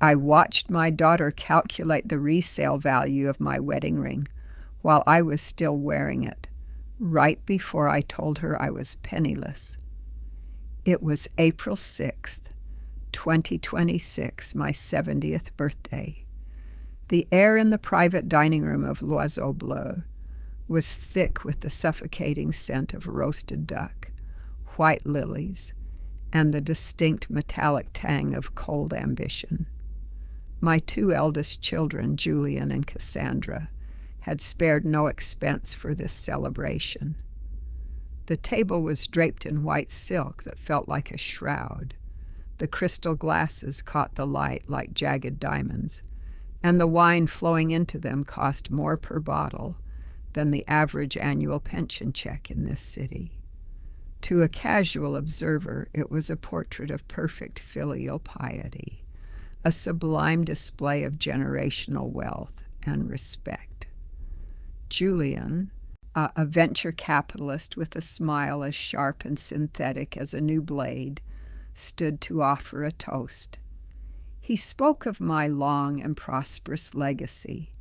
I watched my daughter calculate the resale value of my wedding ring while I was still wearing it, right before I told her I was penniless. It was April 6th, 2026, my 70th birthday. The air in the private dining room of L'Oiseau Bleu was thick with the suffocating scent of roasted duck, white lilies, and the distinct metallic tang of cold ambition. My two eldest children, Julian and Cassandra, had spared no expense for this celebration. The table was draped in white silk that felt like a shroud. The crystal glasses caught the light like jagged diamonds, and the wine flowing into them cost more per bottle than the average annual pension check in this city. To a casual observer, it was a portrait of perfect filial piety, a sublime display of generational wealth and respect. Julian, a venture capitalist with a smile as sharp and synthetic as a new blade, stood to offer a toast. He spoke of my long and prosperous legacy,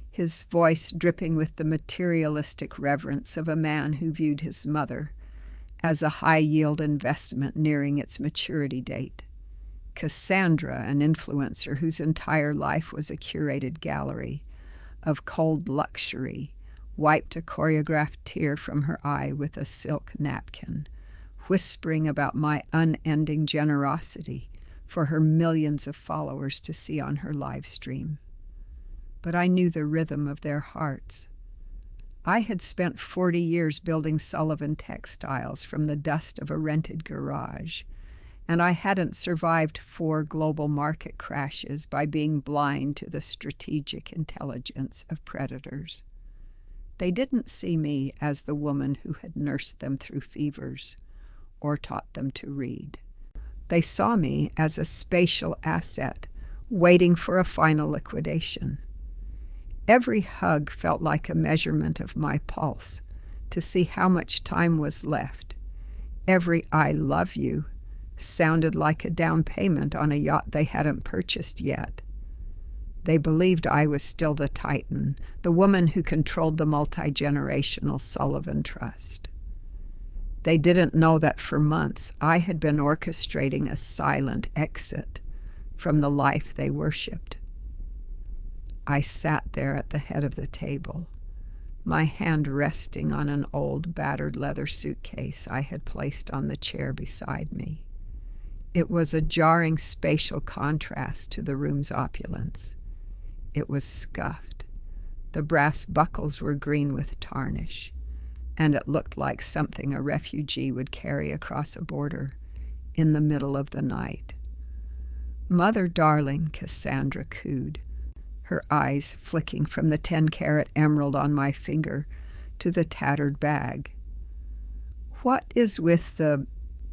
his voice dripping with the materialistic reverence of a man who viewed his mother as a high-yield investment nearing its maturity date. Cassandra, an influencer whose entire life was a curated gallery of cold luxury, wiped a choreographed tear from her eye with a silk napkin, whispering about my unending generosity for her millions of followers to see on her live stream. But I knew the rhythm of their hearts. I had spent 40 years building Sullivan textiles from the dust of a rented garage, and I hadn't survived 4 global market crashes by being blind to the strategic intelligence of predators. They didn't see me as the woman who had nursed them through fevers or taught them to read. They saw me as a spatial asset waiting for a final liquidation. Every hug felt like a measurement of my pulse to see how much time was left. Every "I love you" sounded like a down payment on a yacht they hadn't purchased yet. They believed I was still the titan, the woman who controlled the multi-generational Sullivan Trust. They didn't know that for months I had been orchestrating a silent exit from the life they worshipped. I sat there at the head of the table, my hand resting on an old, battered leather suitcase I had placed on the chair beside me. It was a jarring spatial contrast to the room's opulence. It was scuffed. The brass buckles were green with tarnish, and it looked like something a refugee would carry across a border in the middle of the night. "Mother darling," Cassandra cooed, her eyes flicking from the 10-carat emerald on my finger to the tattered bag. "What is with the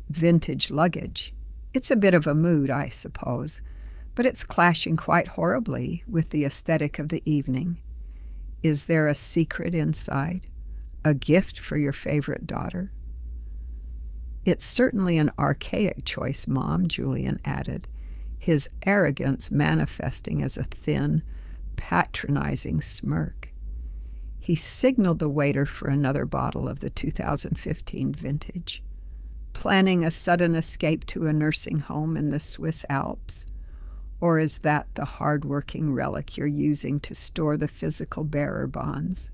vintage luggage? It's a bit of a mood, I suppose, but it's clashing quite horribly with the aesthetic of the evening. Is there a secret inside? A gift for your favorite daughter?" "It's certainly an archaic choice, Mom," Julian added, his arrogance manifesting as a thin, patronizing smirk. He signaled the waiter for another bottle of the 2015 vintage. "Planning a sudden escape to a nursing home in the Swiss Alps? Or is that the hard-working relic you're using to store the physical bearer bonds?"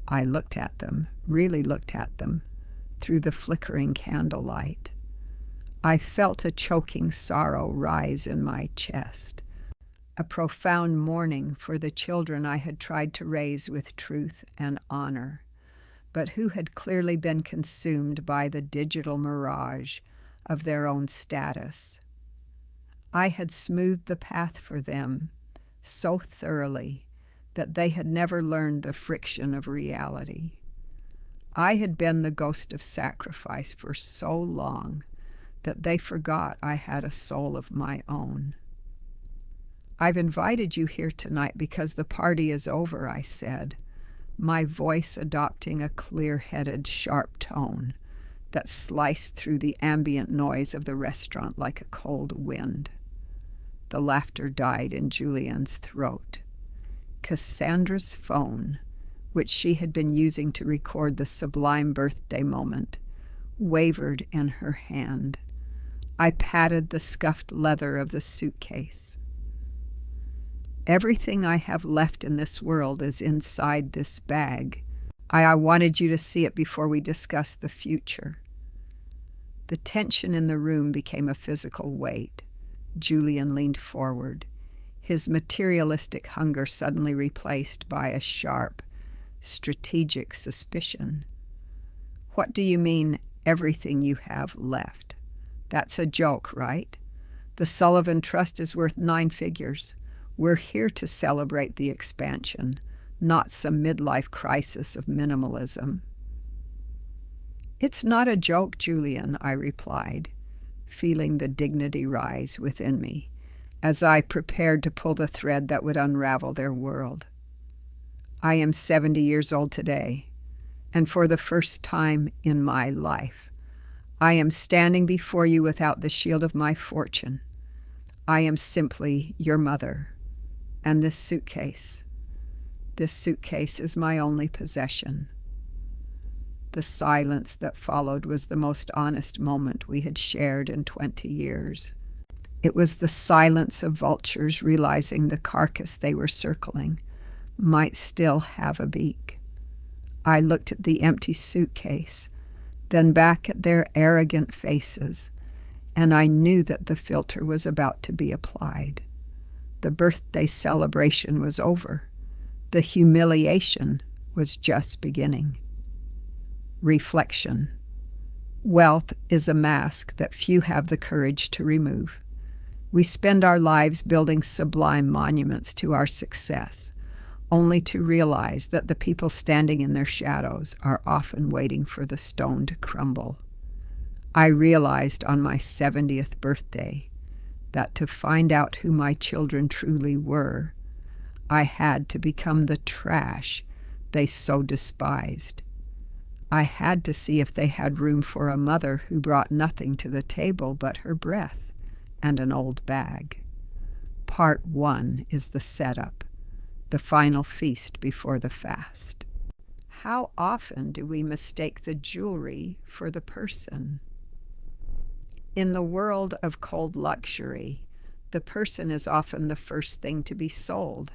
I looked at them, really looked at them, through the flickering candlelight. I felt a choking sorrow rise in my chest, a profound mourning for the children I had tried to raise with truth and honor, but who had clearly been consumed by the digital mirage of their own status. I had smoothed the path for them so thoroughly that they had never learned the friction of reality. I had been the ghost of sacrifice for so long that they forgot I had a soul of my own. "I've invited you here tonight because the party is over," I said, my voice adopting a clear-headed, sharp tone that sliced through the ambient noise of the restaurant like a cold wind. the laughter died in Julian's throat. Cassandra's phone, which she had been using to record the sublime birthday moment, wavered in her hand. I patted the scuffed leather of the suitcase. Everything I have left in this world is inside this bag. I wanted you to see it before we discuss the future. The tension in the room became a physical weight. Julian leaned forward, his materialistic hunger suddenly replaced by a sharp, strategic suspicion. What do you mean, everything you have left? That's a joke, right? The Sullivan Trust is worth 9 figures. We're here to celebrate the expansion, not some midlife crisis of minimalism. It's not a joke, Julian, I replied, feeling the dignity rise within me as I prepared to pull the thread that would unravel their world. I am 70 years old today, and for the first time in my life, I am standing before you without the shield of my fortune. I am simply your mother, and this suitcase is my only possession. The silence that followed was the most honest moment we had shared in 20 years. It was the silence of vultures realizing the carcass they were circling might still have a beak. I looked at the empty suitcase, then back at their arrogant faces, and I knew that the filter was about to be applied. The birthday celebration was over. The humiliation was just beginning. Reflection. Wealth is a mask that few have the courage to remove. We spend our lives building sublime monuments to our success, only to realize that the people standing in their shadows are often waiting for the stone to crumble. I realized on my 70th birthday that to find out who my children truly were, I had to become the trash they so despised. I had to see if they had room for a mother who brought nothing to the table but her breath and an old bag. Part 1 is the setup, the final feast before the fast. How often do we mistake the jewelry for the person? In the world of cold luxury, the person is often the first thing to be sold.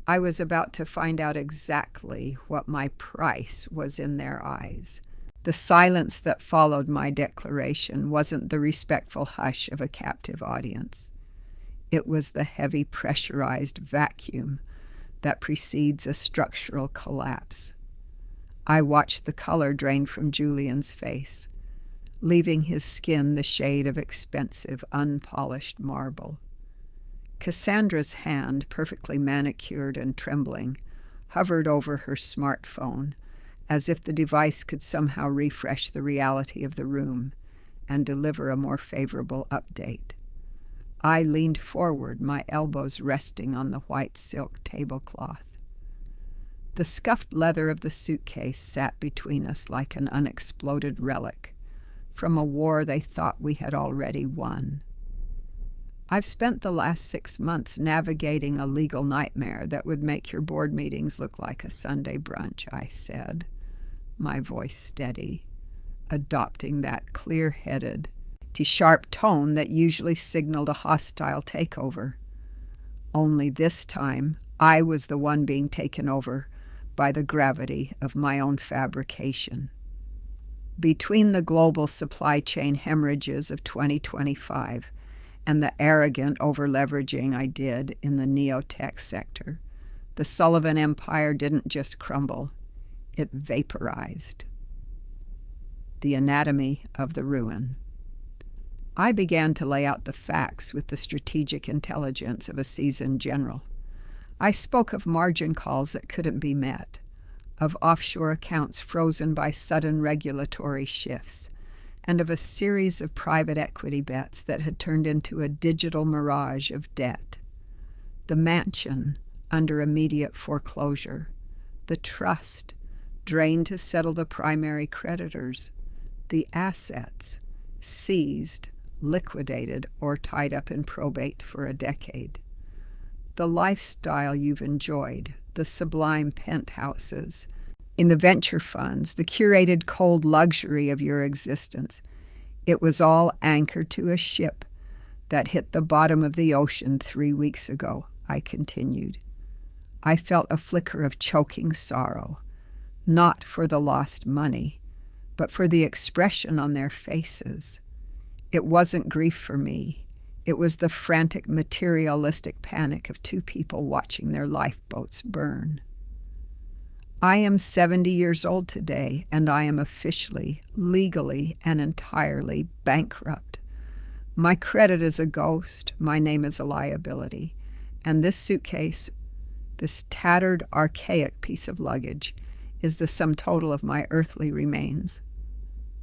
I was about to find out exactly what my price was in their eyes. The silence that followed my declaration wasn't the respectful hush of a captive audience. It was the heavy pressurized vacuum that precedes a structural collapse. I watched the color drain from Julian's face, leaving his skin the shade of expensive, unpolished marble. Cassandra's hand, perfectly manicured and trembling, hovered over her smartphone, as if the device could somehow refresh the reality of the room and deliver a more favorable update. I leaned forward, my elbows resting on the white silk tablecloth. The scuffed leather of the suitcase sat between us like an unexploded relic from a war they thought we had already won. I've spent the last 6 months navigating a legal nightmare that would make your board meetings look like a Sunday brunch, I said, my voice steady, adopting that clear-headed, sharp tone that usually signaled a hostile takeover. Only this time, I was the one being taken over by the gravity of my own fabrication. Between the global supply chain hemorrhages of 2025 and the arrogant over-leveraging I did in the neotech sector, the Sullivan Empire didn't just crumble, it vaporized. The anatomy of the ruin. I began to lay out the facts with the strategic intelligence of a seasoned general. I spoke of margin calls that couldn't be met, of offshore accounts frozen by sudden regulatory shifts, and of a series of private equity bets that had turned into a digital mirage of debt. The mansion under immediate foreclosure, the trust drained to settle the primary creditors, the assets seized liquidated or tied up in probate for a decade. The lifestyle you've enjoyed, the sublime penthouses, in the venture funds, the curated cold luxury of your existence, it was all anchored to a ship that hit the bottom of the ocean 3 weeks ago, I continued. I felt a flicker of choking sorrow, not for the lost money, but for the expression on their faces. It wasn't grief for me. It was the frantic materialistic panic of two people watching their lifeboats burn. I am 70 years old today, and I am officially, legally, and entirely bankrupt. My credit is a ghost, my name is a liability, and this suitcase, this tattered, archaic piece of luggage, is the sum total of my earthly remains.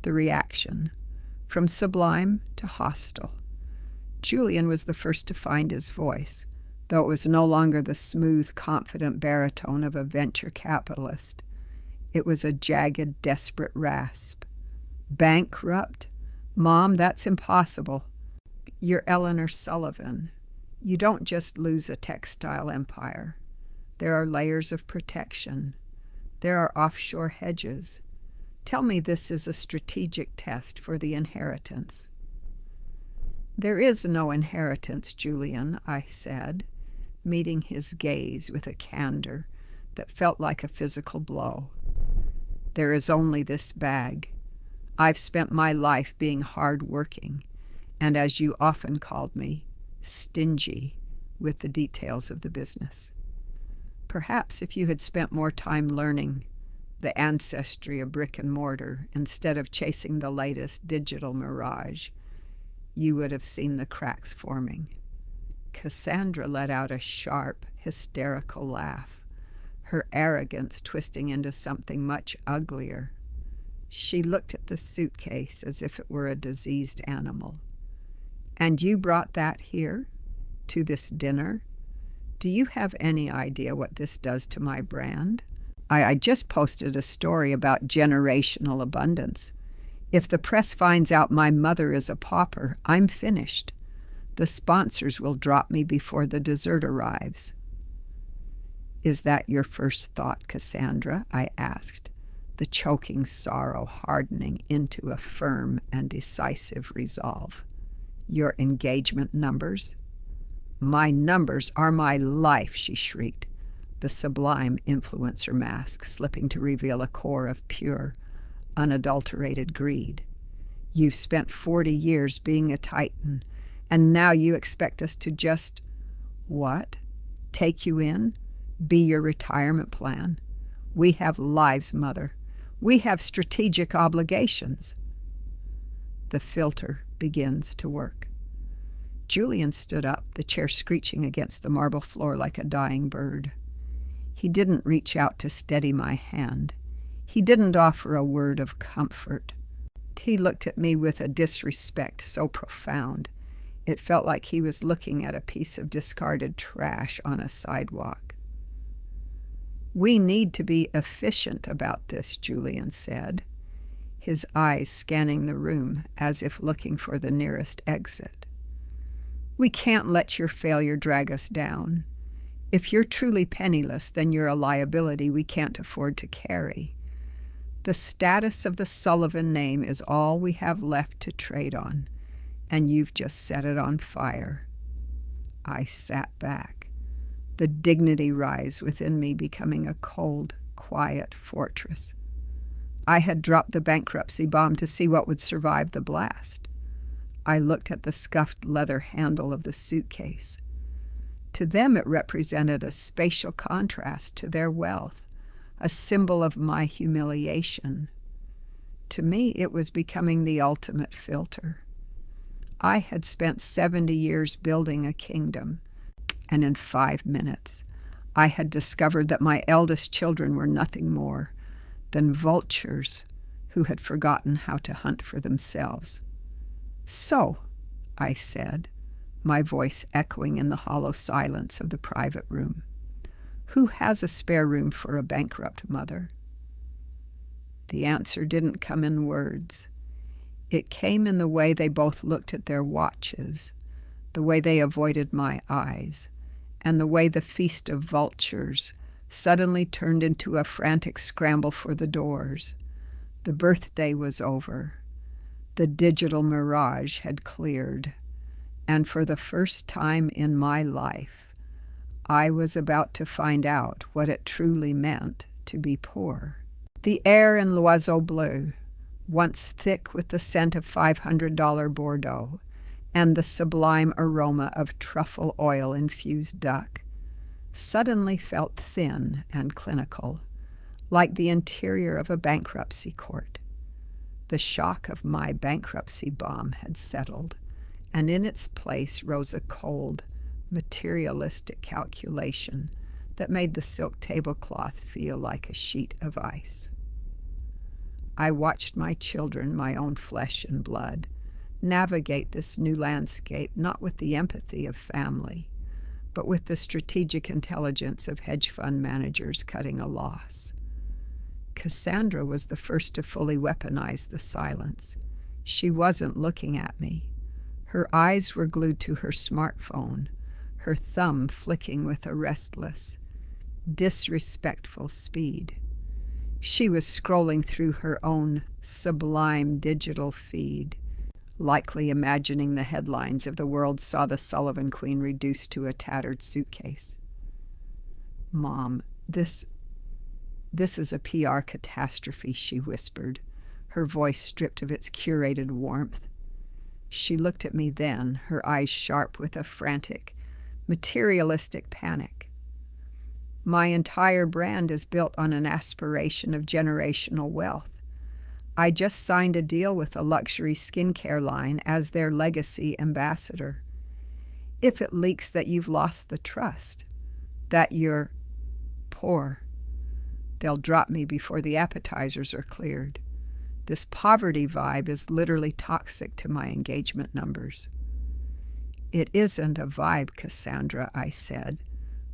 The reaction, from sublime to hostile. Julian was the first to find his voice, though it was no longer the smooth, confident baritone of a venture capitalist. It was a jagged, desperate rasp. Bankrupt? Mom, that's impossible. You're Eleanor Sullivan. You don't just lose a textile empire. There are layers of protection. There are offshore hedges. Tell me this is a strategic test for the inheritance. There is no inheritance, Julian, I said, meeting his gaze with a candor that felt like a physical blow. There is only this bag. I've spent my life being hard-working, and as you often called me, stingy with the details of the business. Perhaps if you had spent more time learning the ancestry of brick and mortar instead of chasing the latest digital mirage, you would have seen the cracks forming. Cassandra let out a sharp, hysterical laugh, her arrogance twisting into something much uglier. She looked at the suitcase as if it were a diseased animal. And you brought that here? To this dinner? Do you have any idea what this does to my brand? I just posted a story about generational abundance. If the press finds out my mother is a pauper, I'm finished. The sponsors will drop me before the dessert arrives. Is that your first thought, Cassandra? I asked, the choking sorrow hardening into a firm and decisive resolve. Your engagement numbers? My numbers are my life, she shrieked, the sublime influencer mask slipping to reveal a core of pure, unadulterated greed. You've spent 40 years being a titan, and now you expect us to just, what? Take you in? Be your retirement plan? We have lives, Mother. We have strategic obligations. The filter begins to work. Julian stood up, the chair screeching against the marble floor like a dying bird. He didn't reach out to steady my hand. He didn't offer a word of comfort. He looked at me with a disrespect so profound, it felt like he was looking at a piece of discarded trash on a sidewalk. We need to be efficient about this, Julian said, his eyes scanning the room as if looking for the nearest exit. We can't let your failure drag us down. If you're truly penniless, then you're a liability we can't afford to carry. The status of the Sullivan name is all we have left to trade on, and you've just set it on fire. I sat back, the dignity rise within me becoming a cold, quiet fortress. I had dropped the bankruptcy bomb to see what would survive the blast. I looked at the scuffed leather handle of the suitcase. To them it represented a spatial contrast to their wealth, a symbol of my humiliation. To me it was becoming the ultimate filter. I had spent 70 years building a kingdom, and in 5 minutes I had discovered that my eldest children were nothing more than vultures who had forgotten how to hunt for themselves. So, I said, my voice echoing in the hollow silence of the private room, who has a spare room for a bankrupt mother? The answer didn't come in words. It came in the way they both looked at their watches, the way they avoided my eyes, and the way the feast of vultures suddenly turned into a frantic scramble for the doors. The birthday was over. The digital mirage had cleared, and for the first time in my life, I was about to find out what it truly meant to be poor. The air in L'Oiseau Bleu, once thick with the scent of $500 Bordeaux and the sublime aroma of truffle oil-infused duck, suddenly felt thin and clinical, like the interior of a bankruptcy court. The shock of my bankruptcy bomb had settled, and in its place rose a cold, materialistic calculation that made the silk tablecloth feel like a sheet of ice. I watched my children, my own flesh and blood, navigate this new landscape not with the empathy of family, but with the strategic intelligence of hedge fund managers cutting a loss. Cassandra was the first to fully weaponize the silence. She wasn't looking at me. Her eyes were glued to her smartphone, her thumb flicking with a restless, disrespectful speed. She was scrolling through her own sublime digital feed, likely imagining the headlines if the world saw the Sullivan Queen reduced to a tattered suitcase. "Mom, this is a PR catastrophe," she whispered, her voice stripped of its curated warmth. She looked at me then, her eyes sharp with a frantic, materialistic panic. "My entire brand is built on an aspiration of generational wealth. I just signed a deal with a luxury skincare line as their legacy ambassador. If it leaks that you've lost the trust, that you're poor, they'll drop me before the appetizers are cleared. This poverty vibe is literally toxic to my engagement numbers." "It isn't a vibe, Cassandra," I said,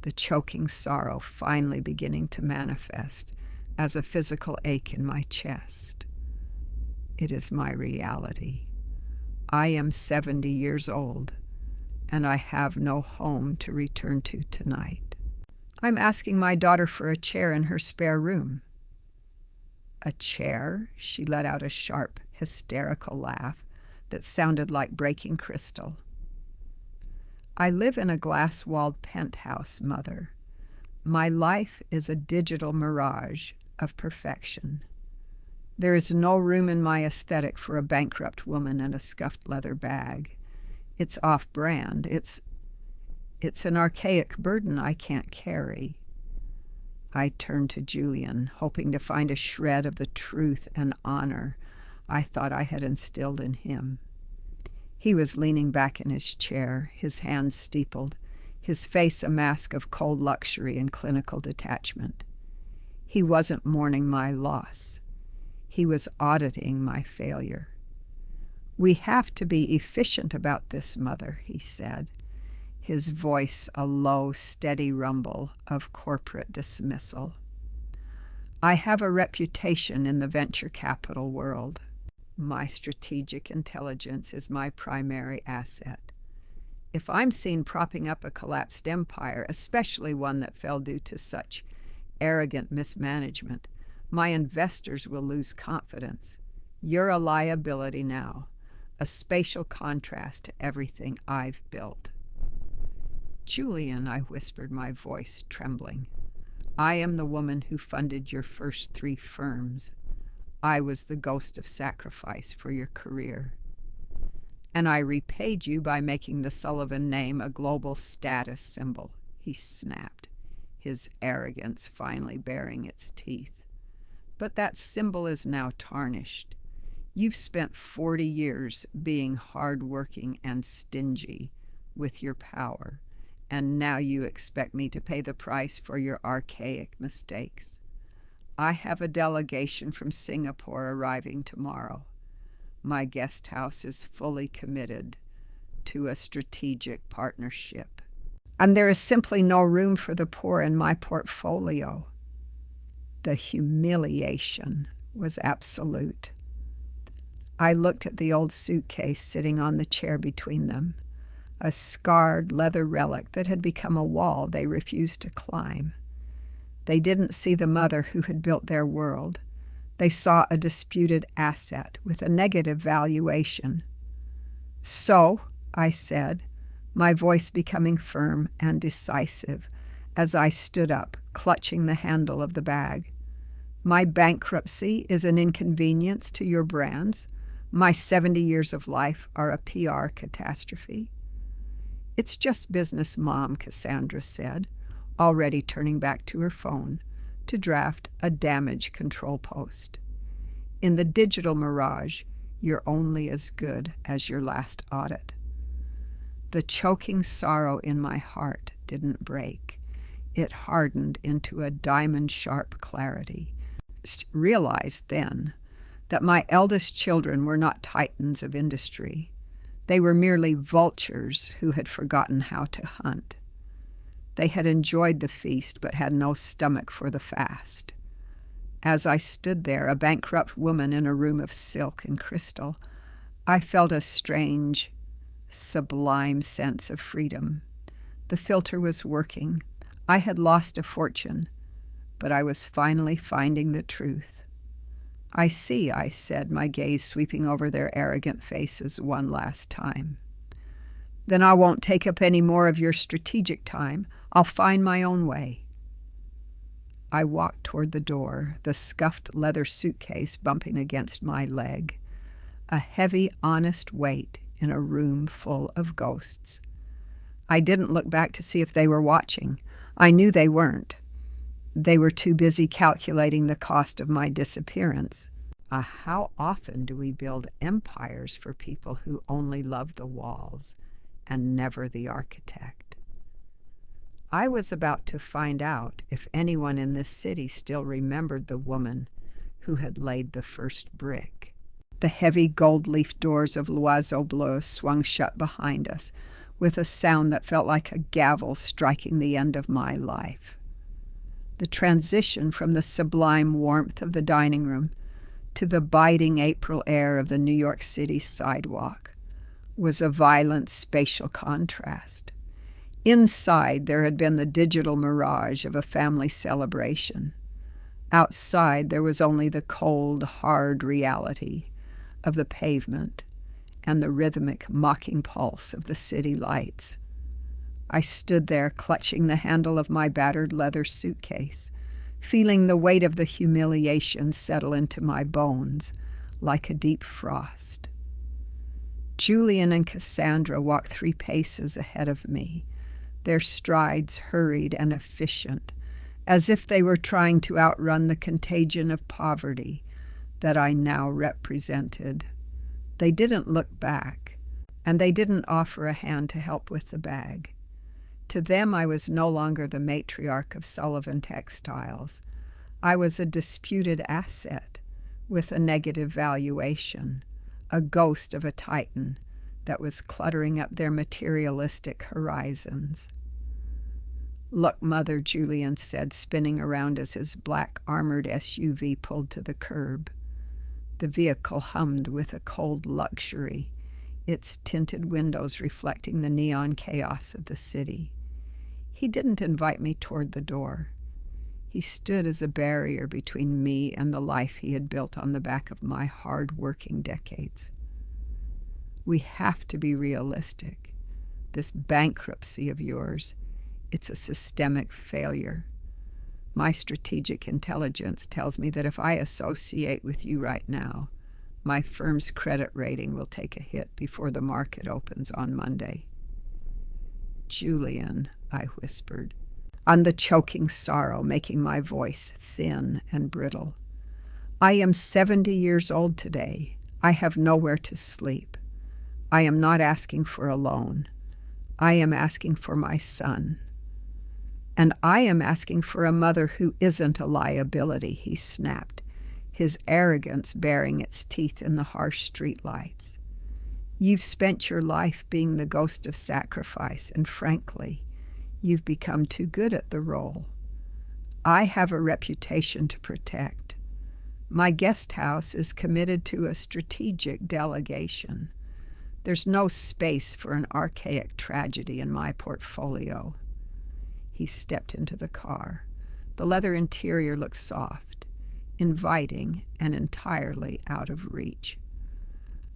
the choking sorrow finally beginning to manifest as a physical ache in my chest. "It is my reality. I am 70 years old, and I have no home to return to tonight. I'm asking my daughter for a chair in her spare room." "A chair?" She let out a sharp, hysterical laugh that sounded like breaking crystal. "I live in a glass-walled penthouse, Mother. My life is a digital mirage of perfection. There is no room in my aesthetic for a bankrupt woman and a scuffed leather bag. It's off-brand. It's an archaic burden I can't carry." I turned to Julian, hoping to find a shred of the truth and honor I thought I had instilled in him. He was leaning back in his chair, his hands steepled, his face a mask of cold luxury and clinical detachment. He wasn't mourning my loss. He was auditing my failure. "We have to be efficient about this, Mother," he said, his voice a low, steady rumble of corporate dismissal. "I have a reputation in the venture capital world. My strategic intelligence is my primary asset. If I'm seen propping up a collapsed empire, especially one that fell due to such arrogant mismanagement, my investors will lose confidence. You're a liability now, a spatial contrast to everything I've built." "Julian," I whispered, my voice trembling, "I am the woman who funded your first 3 firms. I was the ghost of sacrifice for your career. And I repaid you by making the Sullivan name a global status symbol," he snapped, his arrogance finally baring its teeth. "But that symbol is now tarnished. You've spent 40 years being hardworking and stingy with your power, and now you expect me to pay the price for your archaic mistakes. I have a delegation from Singapore arriving tomorrow. My guest house is fully committed to a strategic partnership, and there is simply no room for the poor in my portfolio." The humiliation was absolute. I looked at the old suitcase sitting on the chair between them, a scarred leather relic that had become a wall they refused to climb. They didn't see the mother who had built their world. They saw a disputed asset with a negative valuation. "So," I said, my voice becoming firm and decisive as I stood up, clutching the handle of the bag, "my bankruptcy is an inconvenience to your brands. My 70 years of life are a PR catastrophe." "It's just business, Mom," Cassandra said, already turning back to her phone to draft a damage control post. "In the digital mirage, you're only as good as your last audit." The choking sorrow in my heart didn't break. It hardened into a diamond-sharp clarity. Realized then that my eldest children were not titans of industry. They were merely vultures who had forgotten how to hunt. They had enjoyed the feast but had no stomach for the fast. As I stood there, a bankrupt woman in a room of silk and crystal, I felt a strange, sublime sense of freedom. The filter was working. I had lost a fortune, but I was finally finding the truth. "I see," I said, my gaze sweeping over their arrogant faces one last time. "Then I won't take up any more of your strategic time. I'll find my own way." I walked toward the door, the scuffed leather suitcase bumping against my leg, a heavy, honest weight in a room full of ghosts. I didn't look back to see if they were watching. I knew they weren't. They were too busy calculating the cost of my disappearance. How often do we build empires for people who only love the walls and never the architect? I was about to find out if anyone in this city still remembered the woman who had laid the first brick. The heavy gold-leaf doors of l'Oiseau Bleu swung shut behind us with a sound that felt like a gavel striking the end of my life. The transition from the sublime warmth of the dining room to the biting April air of the New York City sidewalk was a violent spatial contrast. Inside, there had been the digital mirage of a family celebration. Outside, there was only the cold, hard reality of the pavement and the rhythmic, mocking pulse of the city lights. I stood there, clutching the handle of my battered leather suitcase, feeling the weight of the humiliation settle into my bones like a deep frost. Julian and Cassandra walked 3 paces ahead of me, their strides hurried and efficient, as if they were trying to outrun the contagion of poverty that I now represented. They didn't look back, and they didn't offer a hand to help with the bag. To them, I was no longer the matriarch of Sullivan Textiles. I was a disputed asset with a negative valuation, a ghost of a titan that was cluttering up their materialistic horizons. "Look, Mother," Julian said, spinning around as his black armored SUV pulled to the curb. The vehicle hummed with a cold luxury, its tinted windows reflecting the neon chaos of the city. He didn't invite me toward the door. He stood as a barrier between me and the life he had built on the back of my hard-working decades. "We have to be realistic. This bankruptcy of yours, it's a systemic failure. My strategic intelligence tells me that if I associate with you right now, my firm's credit rating will take a hit before the market opens on Monday." "Julian," I whispered, on the choking sorrow making my voice thin and brittle. "I am 70 years old today. I have nowhere to sleep. I am not asking for a loan. I am asking for my son. And I am asking for a mother who isn't a liability," he snapped, his arrogance baring its teeth in the harsh streetlights. "You've spent your life being the ghost of sacrifice, and frankly, you've become too good at the role. I have a reputation to protect. My guest house is committed to a strategic delegation. There's no space for an archaic tragedy in my portfolio. He stepped into the car. The leather interior looked soft, inviting, and entirely out of reach.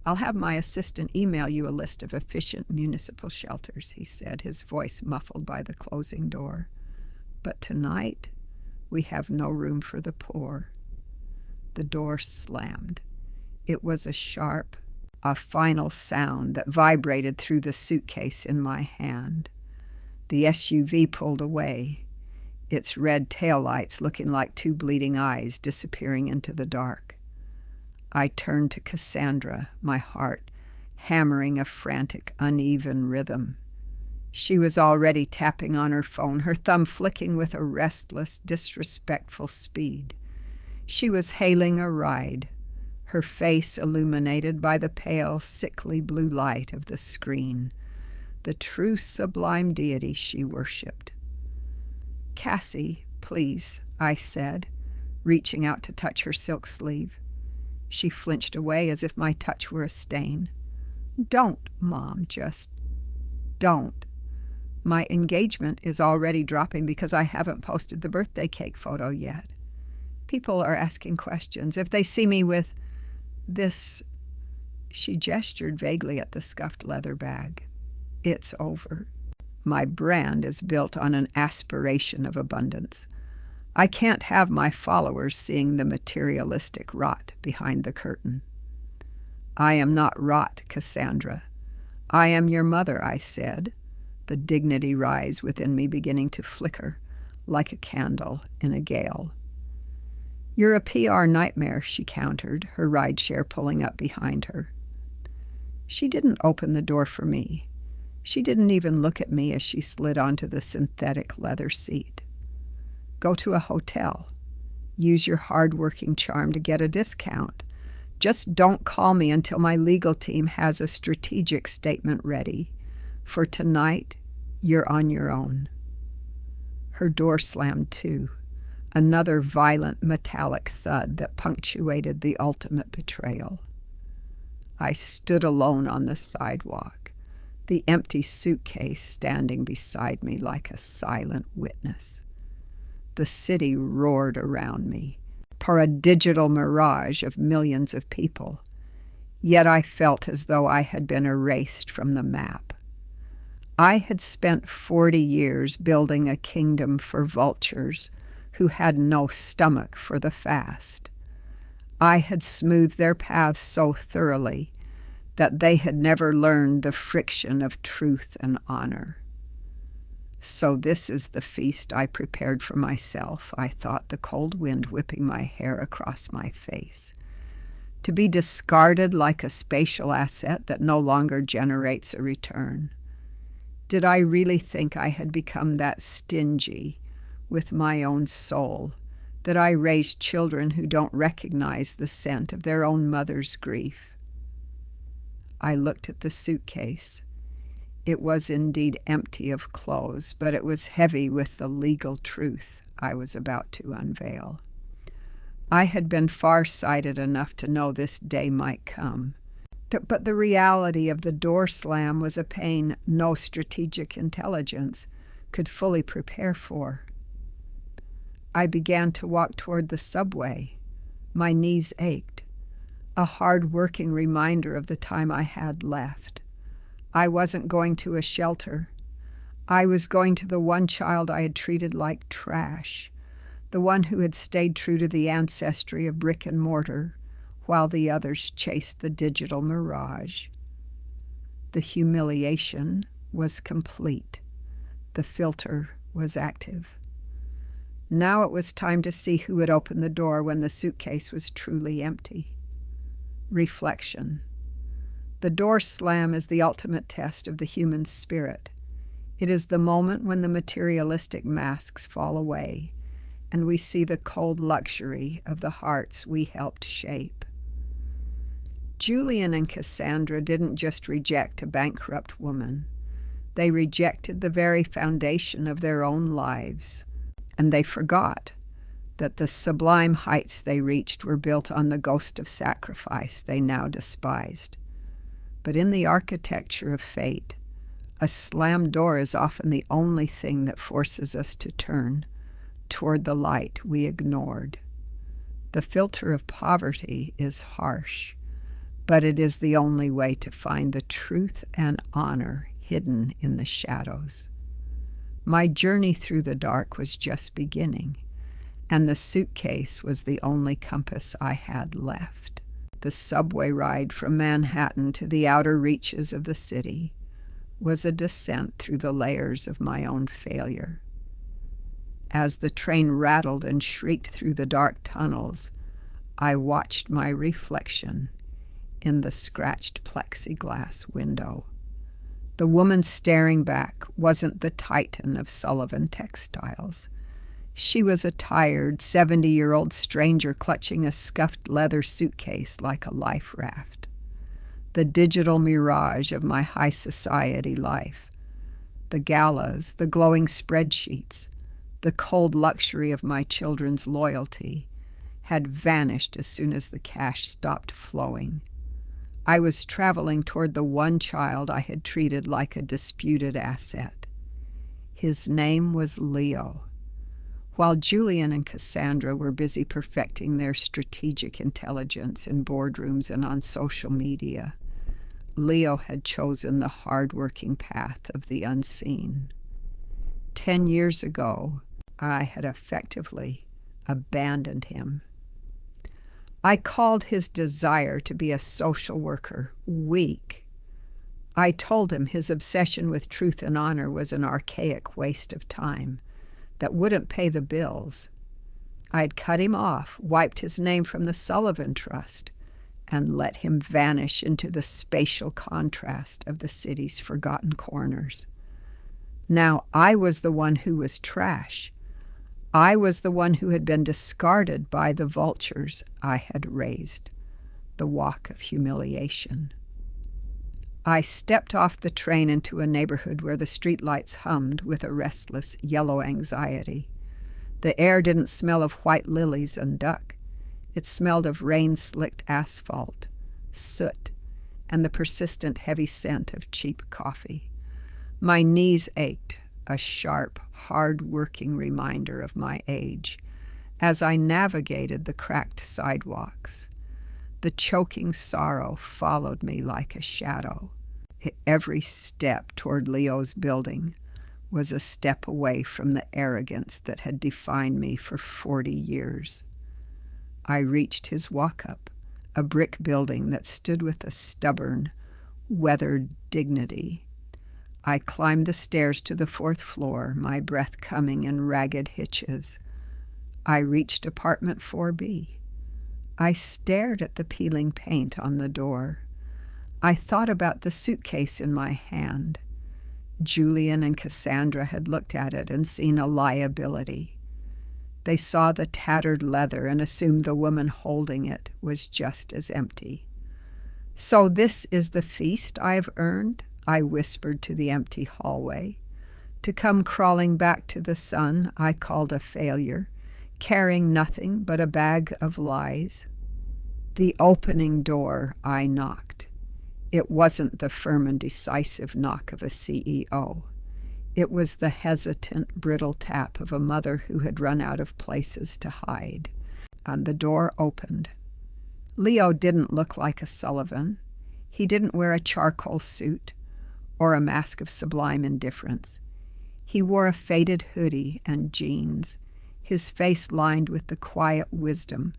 I'll have my assistant email you a list of efficient municipal shelters, he said, his voice muffled by the closing door. But tonight, we have no room for the poor. The door slammed. It was a final sound that vibrated through the suitcase in my hand. The SUV pulled away, its red taillights looking like two bleeding eyes disappearing into the dark. I turned to Cassandra, my heart hammering a frantic, uneven rhythm. She was already tapping on her phone, her thumb flicking with a restless, disrespectful speed. She was hailing a ride, her face illuminated by the pale, sickly blue light of the screen, the true sublime deity she worshipped. "Cassie, please," I said, reaching out to touch her silk sleeve. She flinched away as if my touch were a stain. "Don't, Mom, just don't. My engagement is already dropping because I haven't posted the birthday cake photo yet. People are asking questions. If they see me with this," she gestured vaguely at the scuffed leather bag, "it's over. My brand is built on an aspiration of abundance. I can't have my followers seeing the materialistic rot behind the curtain." "I am not rot, Cassandra. I am your mother," I said, the dignity rise within me beginning to flicker like a candle in a gale. "You're a PR nightmare," she countered, her rideshare pulling up behind her. She didn't open the door for me. She didn't even look at me as she slid onto the synthetic leather seat. "Go to a hotel. Use your hard-working charm to get a discount. Just don't call me until my legal team has a strategic statement ready. For tonight, you're on your own." Her door slammed too, another violent metallic thud that punctuated the ultimate betrayal. I stood alone on the sidewalk, the empty suitcase standing beside me like a silent witness. The city roared around me, a digital mirage of millions of people, yet I felt as though I had been erased from the map. I had spent 40 years building a kingdom for vultures who had no stomach for the fast. I had smoothed their paths so thoroughly that they had never learned the friction of truth and honor. So this is the feast I prepared for myself, I thought, the cold wind whipping my hair across my face. To be discarded like a spatial asset that no longer generates a return. Did I really think I had become that stingy with my own soul, that I raised children who don't recognize the scent of their own mother's grief? I looked at the suitcase. It was indeed empty of clothes, but it was heavy with the legal truth I was about to unveil. I had been far-sighted enough to know this day might come, but the reality of the door slam was a pain no strategic intelligence could fully prepare for. I began to walk toward the subway. My knees ached, a hard-working reminder of the time I had left. I wasn't going to a shelter. I was going to the one child I had treated like trash, the one who had stayed true to the ancestry of brick and mortar, while the others chased the digital mirage. The humiliation was complete. The filter was active. Now it was time to see who would open the door when the suitcase was truly empty. Reflection. The door slam is the ultimate test of the human spirit. It is the moment when the materialistic masks fall away, and we see the cold luxury of the hearts we helped shape. Julian and Cassandra didn't just reject a bankrupt woman. They rejected the very foundation of their own lives. And they forgot that the sublime heights they reached were built on the ghost of sacrifice they now despised. But in the architecture of fate, a slammed door is often the only thing that forces us to turn toward the light we ignored. The filter of poverty is harsh, but it is the only way to find the truth and honor hidden in the shadows. My journey through the dark was just beginning, and the suitcase was the only compass I had left. The subway ride from Manhattan to the outer reaches of the city was a descent through the layers of my own failure. As the train rattled and shrieked through the dark tunnels, I watched my reflection in the scratched plexiglass window. The woman staring back wasn't the titan of Sullivan Textiles. She was a tired, 70-year-old stranger clutching a scuffed leather suitcase like a life raft. The digital mirage of my high society life. The galas, the glowing spreadsheets, the cold luxury of my children's loyalty had vanished as soon as the cash stopped flowing. I was traveling toward the one child I had treated like a disputed asset. His name was Leo. While Julian and Cassandra were busy perfecting their strategic intelligence in boardrooms and on social media, Leo had chosen the hard-working path of the unseen. 10 years ago, I had effectively abandoned him. I called his desire to be a social worker weak. I told him his obsession with truth and honor was an archaic waste of time that wouldn't pay the bills. I had cut him off, wiped his name from the Sullivan Trust, and let him vanish into the spatial contrast of the city's forgotten corners. Now I was the one who was trash. I was the one who had been discarded by the vultures I had raised, the walk of humiliation. I stepped off the train into a neighborhood where the streetlights hummed with a restless yellow anxiety. The air didn't smell of white lilies and duck. It smelled of rain-slicked asphalt, soot, and the persistent heavy scent of cheap coffee. My knees ached, a sharp, hard-working reminder of my age, as I navigated the cracked sidewalks. The choking sorrow followed me like a shadow. Every step toward Leo's building was a step away from the arrogance that had defined me for 40 years. I reached his walk-up, a brick building that stood with a stubborn, weathered dignity. I climbed the stairs to the 4th floor, my breath coming in ragged hitches. I reached apartment 4B. I stared at the peeling paint on the door. I thought about the suitcase in my hand. Julian and Cassandra had looked at it and seen a liability. They saw the tattered leather and assumed the woman holding it was just as empty. "So this is the feast I have earned?" I whispered to the empty hallway. To come crawling back to the sun I called a failure, carrying nothing but a bag of lies. The opening door I knocked. It wasn't the firm and decisive knock of a CEO. It was the hesitant, brittle tap of a mother who had run out of places to hide. And the door opened. Leo didn't look like a Sullivan. He didn't wear a charcoal suit or a mask of sublime indifference. He wore a faded hoodie and jeans, his face lined with the quiet wisdom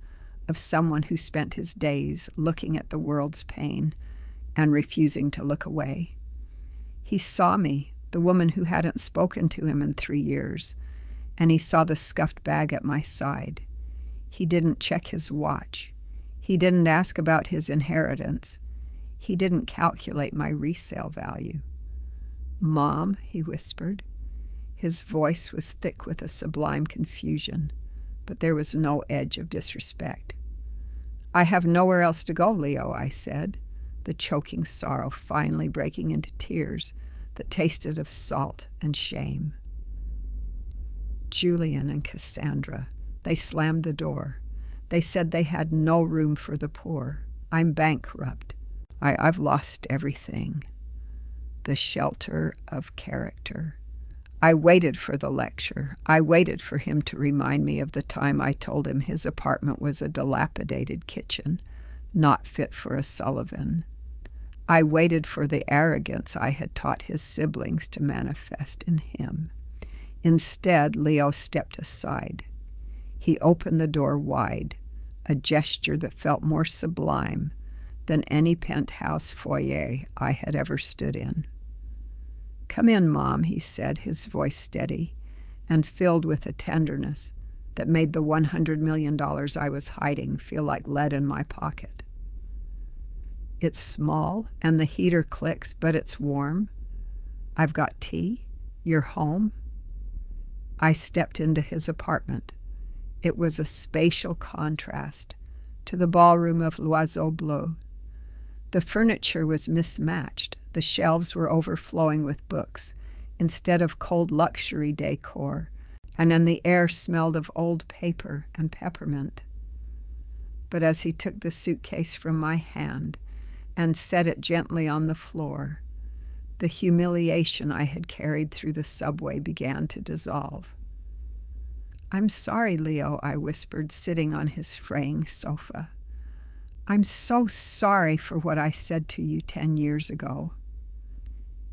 of someone who spent his days looking at the world's pain and refusing to look away. He saw me, the woman who hadn't spoken to him in 3 years, and he saw the scuffed bag at my side. He didn't check his watch. He didn't ask about his inheritance. He didn't calculate my resale value. "Mom," he whispered. His voice was thick with a sublime confusion, but there was no edge of disrespect. "I have nowhere else to go, Leo," I said, the choking sorrow finally breaking into tears that tasted of salt and shame. Julian and Cassandra They slammed the door. They said they had no room for the poor. I'm bankrupt. I've lost everything. The shelter of character. I waited for the lecture. I waited for him to remind me of the time I told him his apartment was a dilapidated kitchen, not fit for a Sullivan. I waited for the arrogance I had taught his siblings to manifest in him. Instead, Leo stepped aside. He opened the door wide, a gesture that felt more sublime than any penthouse foyer I had ever stood in. "Come in, Mom," he said, his voice steady and filled with a tenderness that made the $100 million I was hiding feel like lead in my pocket. "It's small and the heater clicks, but it's warm. I've got tea. You're home." I stepped into his apartment. It was a spatial contrast to the ballroom of l'Oiseau Bleu. The furniture was mismatched. The shelves were overflowing with books instead of cold luxury decor, and then the air smelled of old paper and peppermint. But as he took the suitcase from my hand and set it gently on the floor, the humiliation I had carried through the subway began to dissolve. "I'm sorry, Leo," I whispered, sitting on his fraying sofa. "I'm so sorry for what I said to you 10 years ago."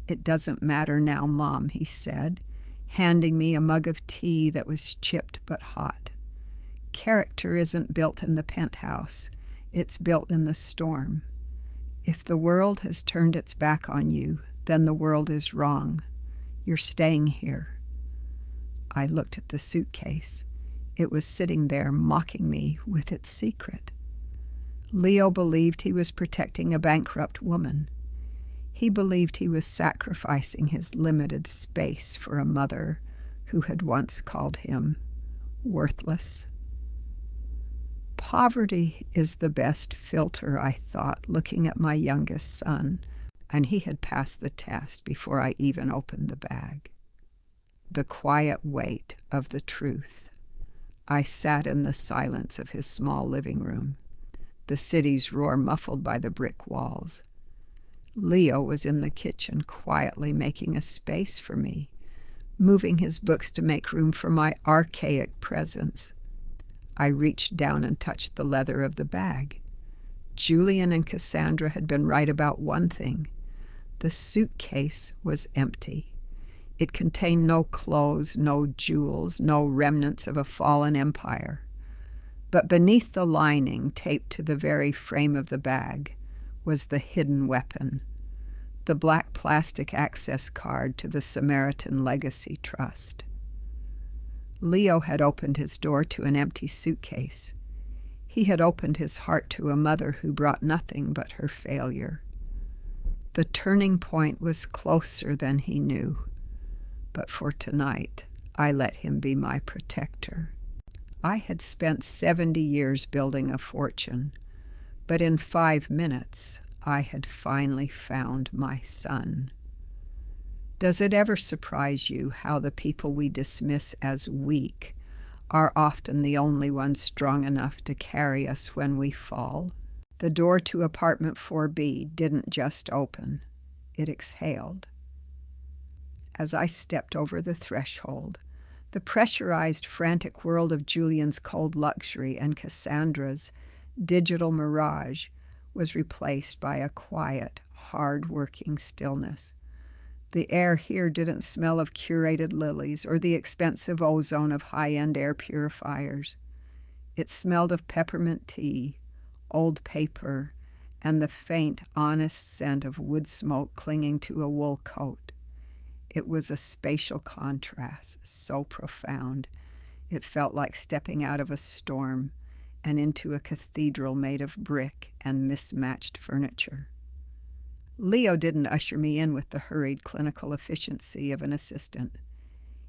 "It doesn't matter now, Mom," he said, handing me a mug of tea that was chipped but hot. "Character isn't built in the penthouse. It's built in the storm. If the world has turned its back on you, then the world is wrong. You're staying here." I looked at the suitcase. It was sitting there mocking me with its secret. Leo believed he was protecting a bankrupt woman. He believed he was sacrificing his limited space for a mother who had once called him worthless. Poverty is the best filter, I thought, looking at my youngest son, and he had passed the test before I even opened the bag. The quiet weight of the truth. I sat in the silence of his small living room, the city's roar muffled by the brick walls. Leo was in the kitchen, quietly making a space for me, moving his books to make room for my archaic presence. I reached down and touched the leather of the bag. Julian and Cassandra had been right about one thing. The suitcase was empty. It contained no clothes, no jewels, no remnants of a fallen empire. But beneath the lining, taped to the very frame of the bag, was the hidden weapon, the black plastic access card to the Samaritan Legacy Trust. Leo had opened his door to an empty suitcase. He had opened his heart to a mother who brought nothing but her failure. The turning point was closer than he knew. But for tonight, I let him be my protector. I had spent 70 years building a fortune, but in 5 minutes, I had finally found my son. Does it ever surprise you how the people we dismiss as weak are often the only ones strong enough to carry us when we fall? The door to apartment 4B didn't just open, it exhaled. As I stepped over the threshold, the pressurized, frantic world of Julian's cold luxury and Cassandra's digital mirage was replaced by a quiet, hard-working stillness. The air here didn't smell of curated lilies or the expensive ozone of high-end air purifiers. It smelled of peppermint tea, old paper, and the faint, honest scent of wood smoke clinging to a wool coat. It was a spatial contrast so profound, it felt like stepping out of a storm and into a cathedral made of brick and mismatched furniture. Leo didn't usher me in with the hurried clinical efficiency of an assistant.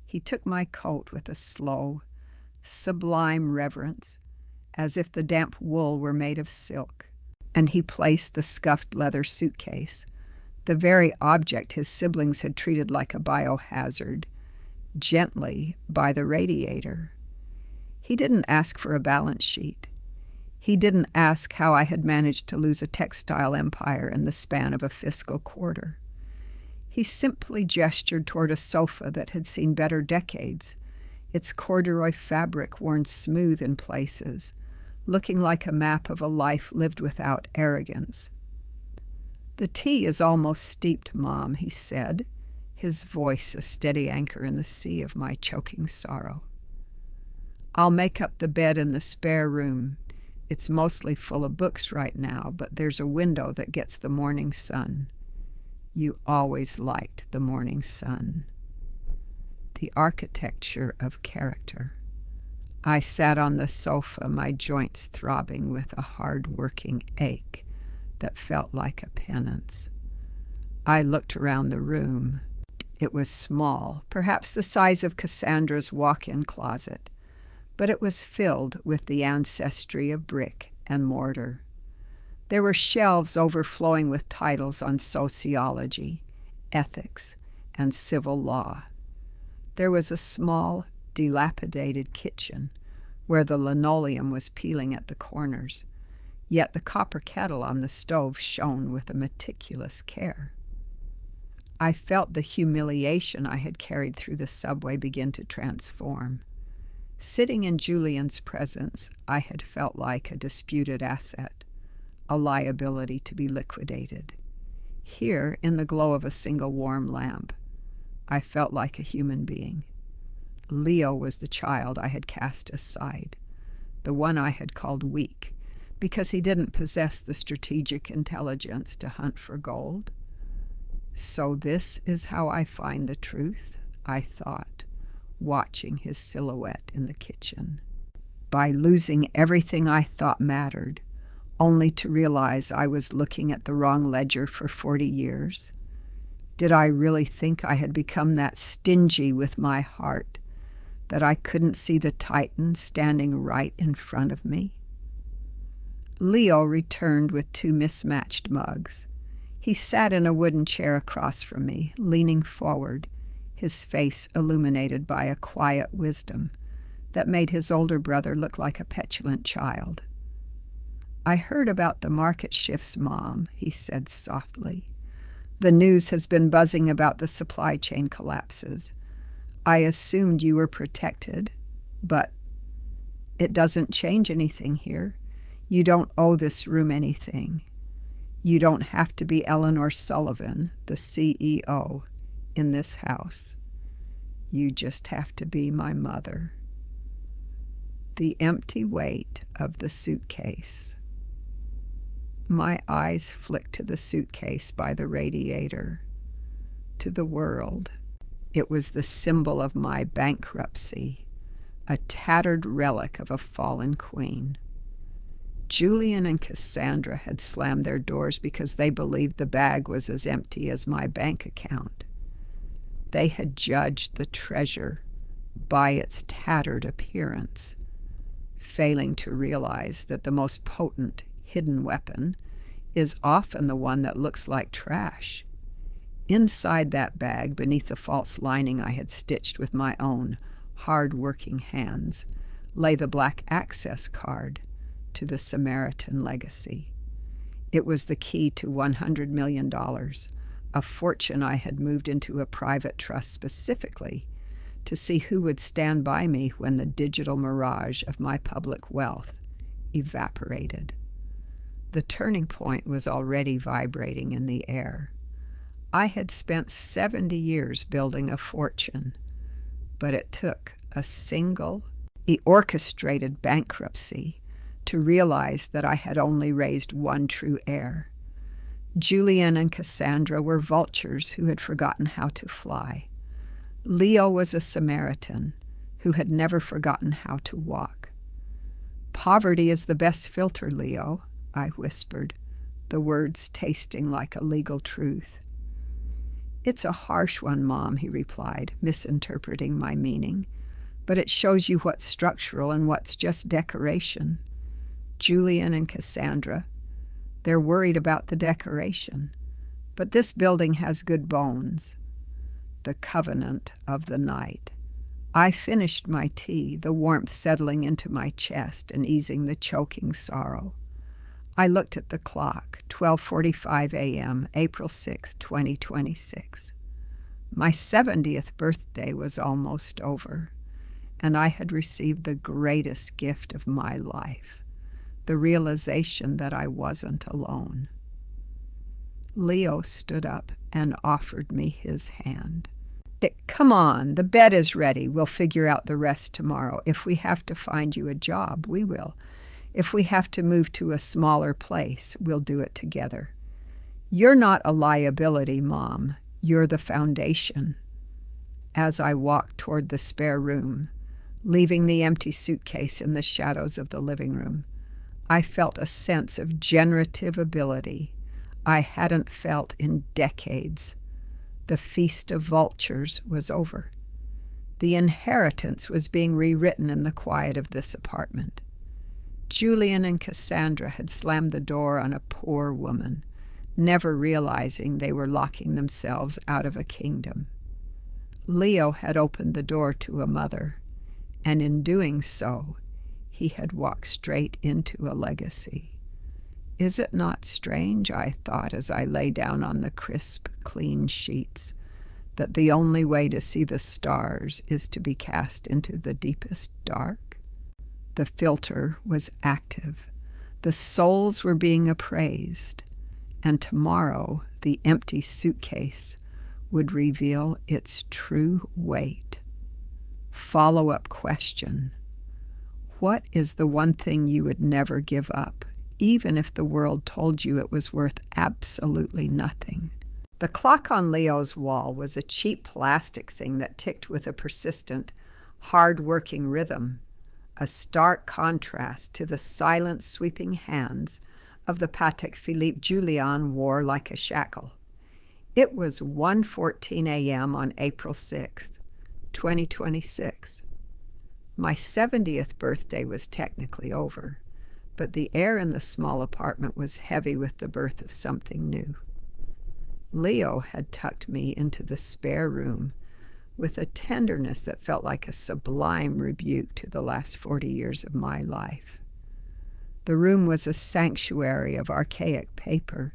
He took my coat with a slow, sublime reverence, as if the damp wool were made of silk, and he placed the scuffed leather suitcase, the very object his siblings had treated like a biohazard, gently by the radiator. He didn't ask for a balance sheet. He didn't ask how I had managed to lose a textile empire in the span of a fiscal quarter. He simply gestured toward a sofa that had seen better decades, its corduroy fabric worn smooth in places, looking like a map of a life lived without arrogance. "The tea is almost steeped, Mom," he said, his voice a steady anchor in the sea of my choking sorrow. "I'll make up the bed in the spare room. It's mostly full of books right now, but there's a window that gets the morning sun. You always liked the morning sun." The architecture of character. I sat on the sofa, my joints throbbing with a hard-working ache that felt like a penance. I looked around the room. It was small, perhaps the size of Cassandra's walk-in closet, but it was filled with the ancestry of brick and mortar. There were shelves overflowing with titles on sociology, ethics, and civil law. There was a small, dilapidated kitchen where the linoleum was peeling at the corners, yet the copper kettle on the stove shone with a meticulous care. I felt the humiliation I had carried through the subway begin to transform. Sitting in Julian's presence, I had felt like a disputed asset, a liability to be liquidated. Here, in the glow of a single warm lamp, I felt like a human being. Leo was the child I had cast aside, the one I had called weak, because he didn't possess the strategic intelligence to hunt for gold. So this is how I find the truth, I thought, watching his silhouette in the kitchen. By losing everything I thought mattered, only to realize I was looking at the wrong ledger for 40 years. Did I really think I had become that stingy with my heart that I couldn't see the Titan standing right in front of me? Leo returned with 2 mismatched mugs. He sat in a wooden chair across from me, leaning forward, his face illuminated by a quiet wisdom that made his older brother look like a petulant child. "I heard about the market shifts, Mom," he said softly. "The news has been buzzing about the supply chain collapses. I assumed you were protected, but it doesn't change anything here. You don't owe this room anything. You don't have to be Eleanor Sullivan, the CEO, in this house. You just have to be my mother." The empty weight of the suitcase. My eyes flicked to the suitcase by the radiator, to the world. It was the symbol of my bankruptcy, a tattered relic of a fallen queen. Julian and Cassandra had slammed their doors because they believed the bag was as empty as my bank account. They had judged the treasure by its tattered appearance, failing to realize that the most potent hidden weapon is often the one that looks like trash. Inside that bag, beneath the false lining I had stitched with my own hard-working hands, lay the black access card to the Samaritan legacy. It was the key to $100 million, a fortune I had moved into a private trust specifically to see who would stand by me when the digital mirage of my public wealth evaporated. The turning point was already vibrating in the air. I had spent 70 years building a fortune, but it took a single, orchestrated bankruptcy to realize that I had only raised one true heir. Julian and Cassandra were vultures who had forgotten how to fly. Leo was a Samaritan who had never forgotten how to walk. "Poverty is the best filter, Leo," I whispered, the words tasting like a legal truth. "It's a harsh one, Mom," he replied, misinterpreting my meaning, "but it shows you what's structural and what's just decoration. Julian and Cassandra, they're worried about the decoration, but this building has good bones. The covenant of the night. I finished my tea, the warmth settling into my chest and easing the choking sorrow. I looked at the clock, 12:45 a.m., April 6, 2026. My 70th birthday was almost over, and I had received the greatest gift of my life, the realization that I wasn't alone. Leo stood up and offered me his hand. "Dick, come on, the bed is ready. We'll figure out the rest tomorrow. If we have to find you a job, we will. If we have to move to a smaller place, we'll do it together. You're not a liability, Mom. You're the foundation." As I walked toward the spare room, leaving the empty suitcase in the shadows of the living room, I felt a sense of generative ability I hadn't felt in decades. The feast of vultures was over. The inheritance was being rewritten in the quiet of this apartment. Julian and Cassandra had slammed the door on a poor woman, never realizing they were locking themselves out of a kingdom. Leo had opened the door to a mother, and in doing so, he had walked straight into a legacy. Is it not strange, I thought as I lay down on the crisp, clean sheets, that the only way to see the stars is to be cast into the deepest dark? The filter was active. The souls were being appraised, and tomorrow the empty suitcase would reveal its true weight. Follow-up question: what is the one thing you would never give up, even if the world told you it was worth absolutely nothing? The clock on Leo's wall was a cheap plastic thing that ticked with a persistent, hard-working rhythm, a stark contrast to the silent, sweeping hands of the Patek Philippe Julian wore like a shackle. It was 1:14 a.m. on April 6th, 2026. My 70th birthday was technically over, but the air in the small apartment was heavy with the birth of something new. Leo had tucked me into the spare room with a tenderness that felt like a sublime rebuke to the last 40 years of my life. The room was a sanctuary of archaic paper,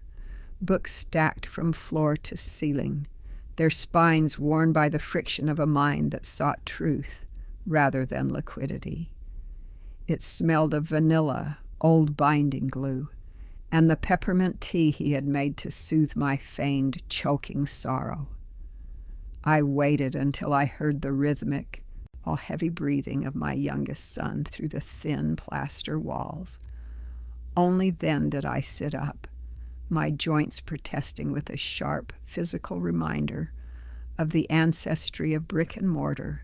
books stacked from floor to ceiling, their spines worn by the friction of a mind that sought truth rather than liquidity. It smelled of vanilla, old binding glue, and the peppermint tea he had made to soothe my feigned, choking sorrow. I waited until I heard the rhythmic, all heavy breathing of my youngest son through the thin plaster walls. Only then did I sit up, my joints protesting with a sharp, physical reminder of the ancestry of brick and mortar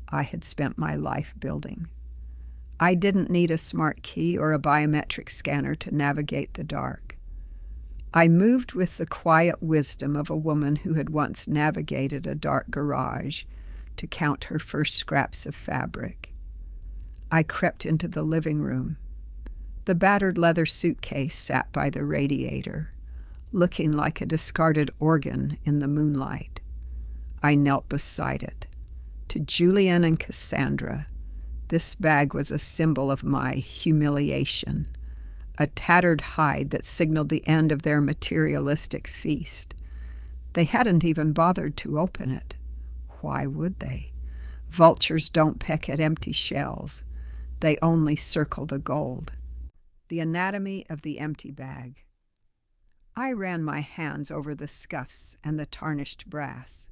I had spent my life building. I didn't need a smart key or a biometric scanner to navigate the dark. I moved with the quiet wisdom of a woman who had once navigated a dark garage to count her first scraps of fabric. I crept into the living room. The battered leather suitcase sat by the radiator, looking like a discarded organ in the moonlight. I knelt beside it. To Julian and Cassandra, this bag was a symbol of my humiliation, a tattered hide that signaled the end of their materialistic feast. They hadn't even bothered to open it. Why would they? Vultures don't peck at empty shells. They only circle the gold. The anatomy of the empty bag. I ran my hands over the scuffs and the tarnished brass.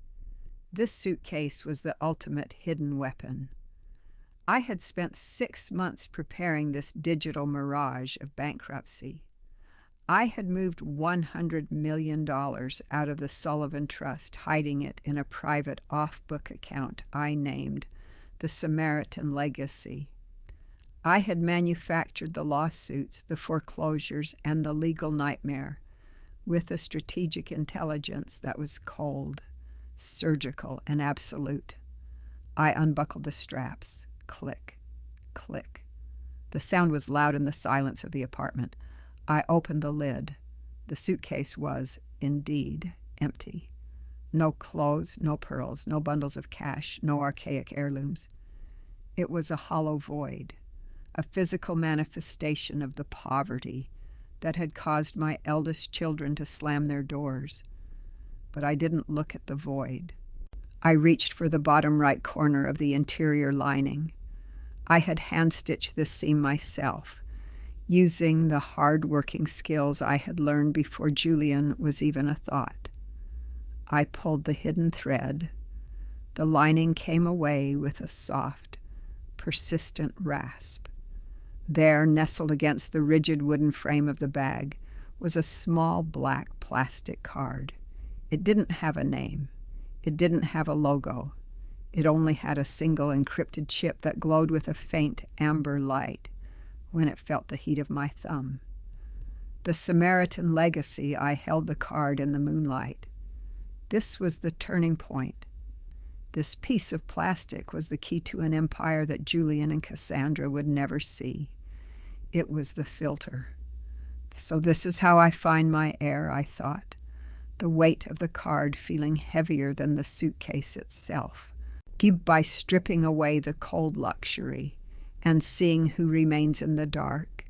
This suitcase was the ultimate hidden weapon. I had spent 6 months preparing this digital mirage of bankruptcy. I had moved $100 million out of the Sullivan Trust, hiding it in a private off-book account I named the Samaritan Legacy. I had manufactured the lawsuits, the foreclosures, and the legal nightmare with a strategic intelligence that was cold, surgical, and absolute. I unbuckled the straps. Click, click. The sound was loud in the silence of the apartment. I opened the lid. The suitcase was, indeed, empty. No clothes, no pearls, no bundles of cash, no archaic heirlooms. It was a hollow void, a physical manifestation of the poverty that had caused my eldest children to slam their doors. But I didn't look at the void. I reached for the bottom right corner of the interior lining. I had hand-stitched this seam myself, using the hard-working skills I had learned before Julian was even a thought. I pulled the hidden thread. The lining came away with a soft, persistent rasp. There, nestled against the rigid wooden frame of the bag, was a small black plastic card. It didn't have a name. It didn't have a logo. It only had a single encrypted chip that glowed with a faint amber light when it felt the heat of my thumb. The Samaritan legacy, I held the card in the moonlight. This was the turning point. This piece of plastic was the key to an empire that Julian and Cassandra would never see. It was the filter. So this is how I find my heir, I thought, the weight of the card feeling heavier than the suitcase itself. By stripping away the cold luxury and seeing who remains in the dark.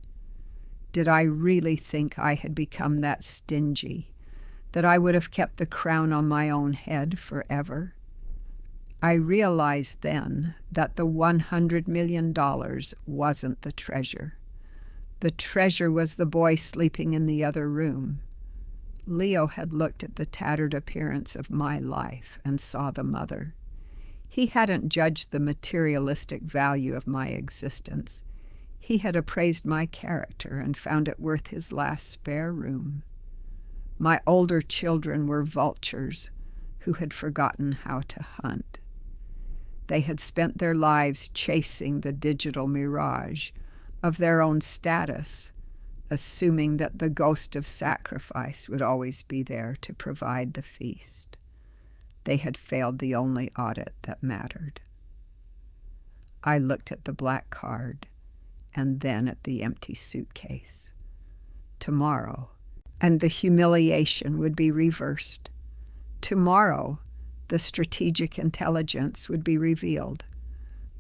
Did I really think I had become that stingy, that I would have kept the crown on my own head forever? I realized then that the $100 million wasn't the treasure. The treasure was the boy sleeping in the other room. Leo had looked at the tattered appearance of my life and saw the mother. He hadn't judged the materialistic value of my existence. He had appraised my character and found it worth his last spare room. My older children were vultures who had forgotten how to hunt. They had spent their lives chasing the digital mirage of their own status, assuming that the ghost of sacrifice would always be there to provide the feast. They had failed the only audit that mattered. I looked at the black card and then at the empty suitcase. Tomorrow, and the humiliation would be reversed. Tomorrow, the strategic intelligence would be revealed.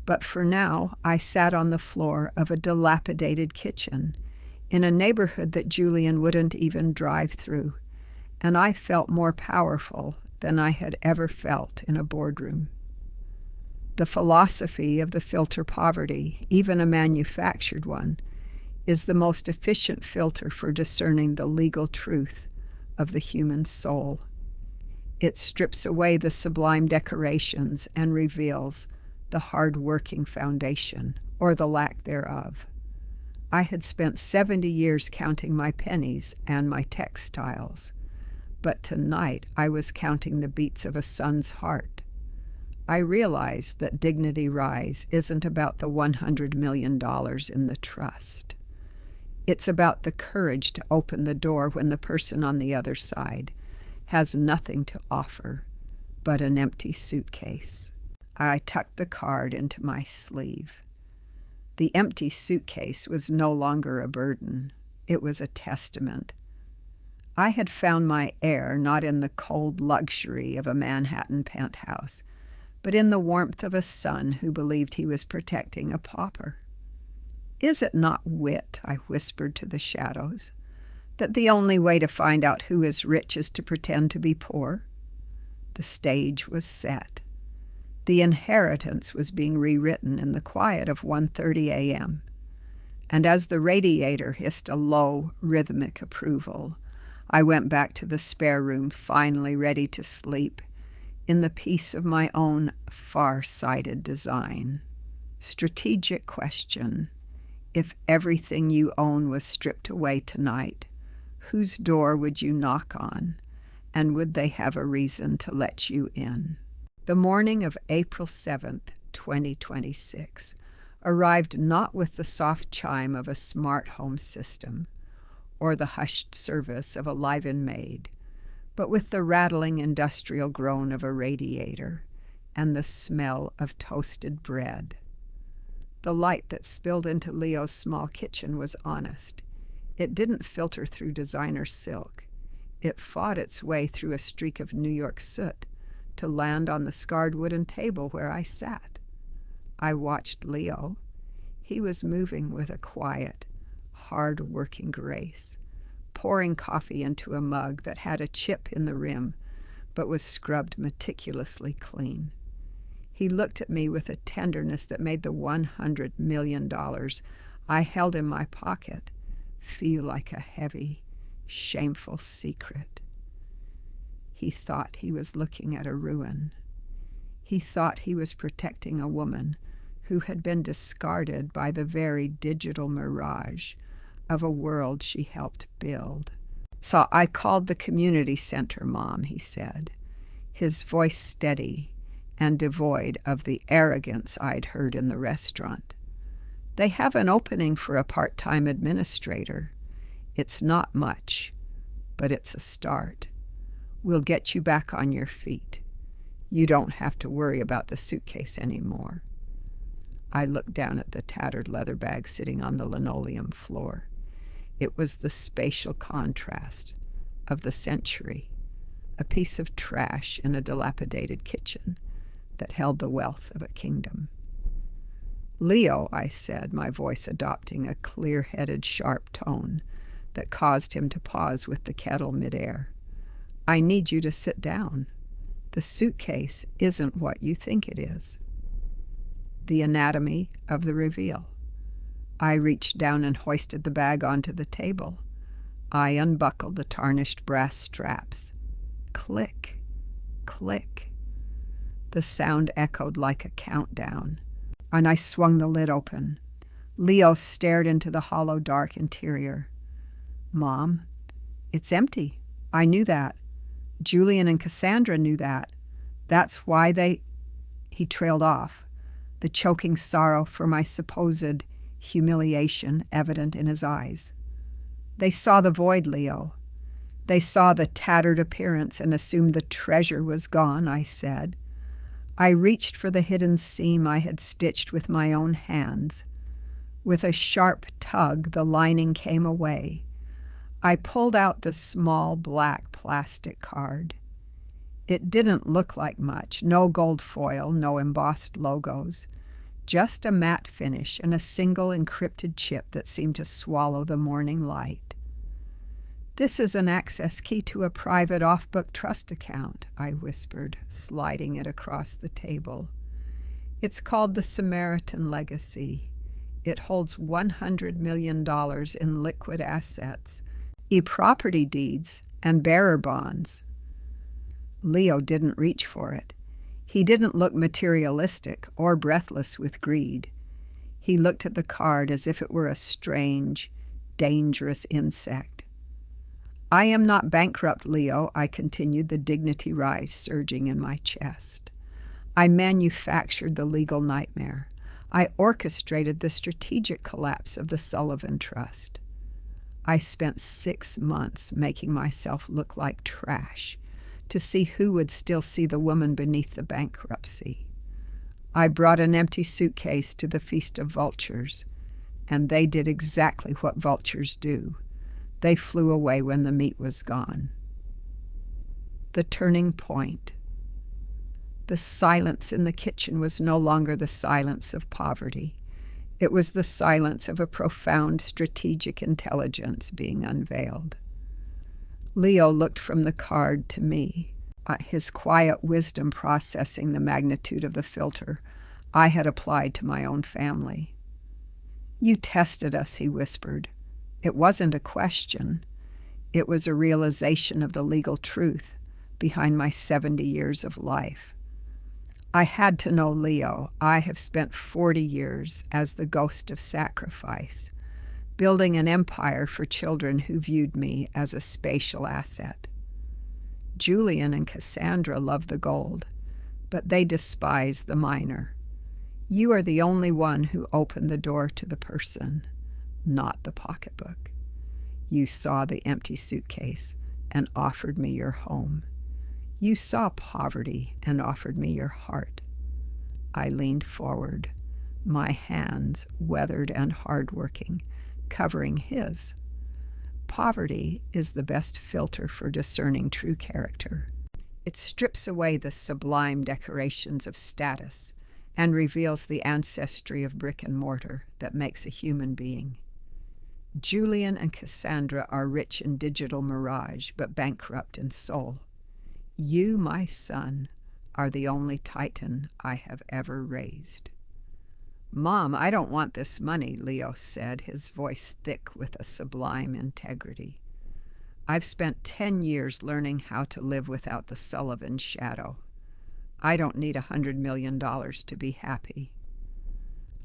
But for now, I sat on the floor of a dilapidated kitchen in a neighborhood that Julian wouldn't even drive through, and I felt more powerful than I had ever felt in a boardroom. The philosophy of the filter poverty, even a manufactured one, is the most efficient filter for discerning the legal truth of the human soul. It strips away the sublime decorations and reveals the hard-working foundation, or the lack thereof. I had spent 70 years counting my pennies and my textiles, but tonight I was counting the beats of a son's heart. I realized that Dignity Rise isn't about the $100 million in the trust. It's about the courage to open the door when the person on the other side has nothing to offer but an empty suitcase. I tucked the card into my sleeve. The empty suitcase was no longer a burden. It was a testament. I had found my heir not in the cold luxury of a Manhattan penthouse, but in the warmth of a son who believed he was protecting a pauper. Is it not wit, I whispered to the shadows, that the only way to find out who is rich is to pretend to be poor? The stage was set. The inheritance was being rewritten in the quiet of 1:30 a.m., and as the radiator hissed a low, rhythmic approval, I went back to the spare room, finally ready to sleep, in the peace of my own far-sighted design. Strategic question: if everything you own was stripped away tonight, whose door would you knock on, and would they have a reason to let you in? The morning of April 7th, 2026, arrived not with the soft chime of a smart home system or the hushed service of a live-in maid, but with the rattling industrial groan of a radiator and the smell of toasted bread. The light that spilled into Leo's small kitchen was honest. It didn't filter through designer silk. It fought its way through a streak of New York soot to land on the scarred wooden table where I sat. I watched Leo. He was moving with a quiet, hard-working grace, pouring coffee into a mug that had a chip in the rim but was scrubbed meticulously clean. He looked at me with a tenderness that made the $100 million I held in my pocket feel like a heavy, shameful secret. He thought he was looking at a ruin. He thought he was protecting a woman who had been discarded by the very digital mirage of a world she helped build. "So I called the community center, Mom," he said, his voice steady and devoid of the arrogance I'd heard in the restaurant. "They have an opening for a part-time administrator. It's not much, but it's a start. We'll get you back on your feet. You don't have to worry about the suitcase anymore." I looked down at the tattered leather bag sitting on the linoleum floor. It was the spatial contrast of the century, a piece of trash in a dilapidated kitchen that held the wealth of a kingdom. "Leo," I said, my voice adopting a clear-headed, sharp tone that caused him to pause with the kettle midair, "I need you to sit down. The suitcase isn't what you think it is." The anatomy of the reveal. I reached down and hoisted the bag onto the table. I unbuckled the tarnished brass straps. Click, click. The sound echoed like a countdown, and I swung the lid open. Leo stared into the hollow, dark interior. "Mom, it's empty. I knew that. Julian and Cassandra knew that. That's why they—" He trailed off, the choking sorrow for my supposed humiliation evident in his eyes. "They saw the void, Leo. They saw the tattered appearance and assumed the treasure was gone," I said. I reached for the hidden seam I had stitched with my own hands. With a sharp tug, the lining came away. I pulled out the small black plastic card. It didn't look like much. No gold foil, no embossed logos. Just a matte finish and a single encrypted chip that seemed to swallow the morning light. "This is an access key to a private off-book trust account," I whispered, sliding it across the table. "It's called the Samaritan Legacy. It holds $100 million in liquid assets, e-property deeds, and bearer bonds." Leo didn't reach for it. He didn't look materialistic or breathless with greed. He looked at the card as if it were a strange, dangerous insect. "I am not bankrupt, Leo," I continued, the dignity rise surging in my chest. "I manufactured the legal nightmare. I orchestrated the strategic collapse of the Sullivan Trust. I spent 6 months making myself look like trash to see who would still see the woman beneath the bankruptcy. I brought an empty suitcase to the feast of vultures, and they did exactly what vultures do. They flew away when the meat was gone." The turning point. The silence in the kitchen was no longer the silence of poverty. It was the silence of a profound strategic intelligence being unveiled. Leo looked from the card to me, his quiet wisdom processing the magnitude of the filter I had applied to my own family. "You tested us," he whispered. "It wasn't a question. It was a realization of the legal truth behind my 70 years of life. I had to know Leo. I have spent 40 years as the ghost of sacrifice, building an empire for children who viewed me as a spatial asset. Julian and Cassandra love the gold, but they despise the miner. You are the only one who opened the door to the person, not the pocketbook. You saw the empty suitcase and offered me your home. You saw poverty and offered me your heart." I leaned forward, my hands weathered and hardworking, covering his. Poverty is the best filter for discerning true character. It strips away the sublime decorations of status and reveals the ancestry of brick and mortar that makes a human being. Julian and Cassandra are rich in digital mirage, but bankrupt in soul. You, my son, are the only titan I have ever raised. Mom, I don't want this money, Leo said, his voice thick with a sublime integrity. I've spent 10 years learning how to live without the Sullivan shadow. I don't need $100 million to be happy.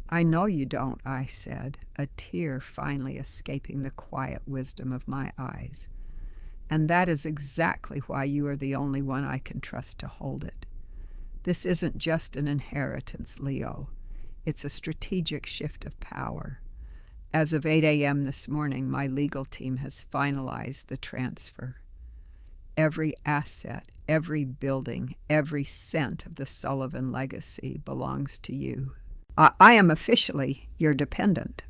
I know you don't, I said, a tear finally escaping the quiet wisdom of my eyes. And that is exactly why you are the only one I can trust to hold it. This isn't just an inheritance, Leo. It's a strategic shift of power. As of 8 a.m. this morning, my legal team has finalized the transfer. Every asset, every building, every cent of the Sullivan legacy belongs to you. I am officially your dependent.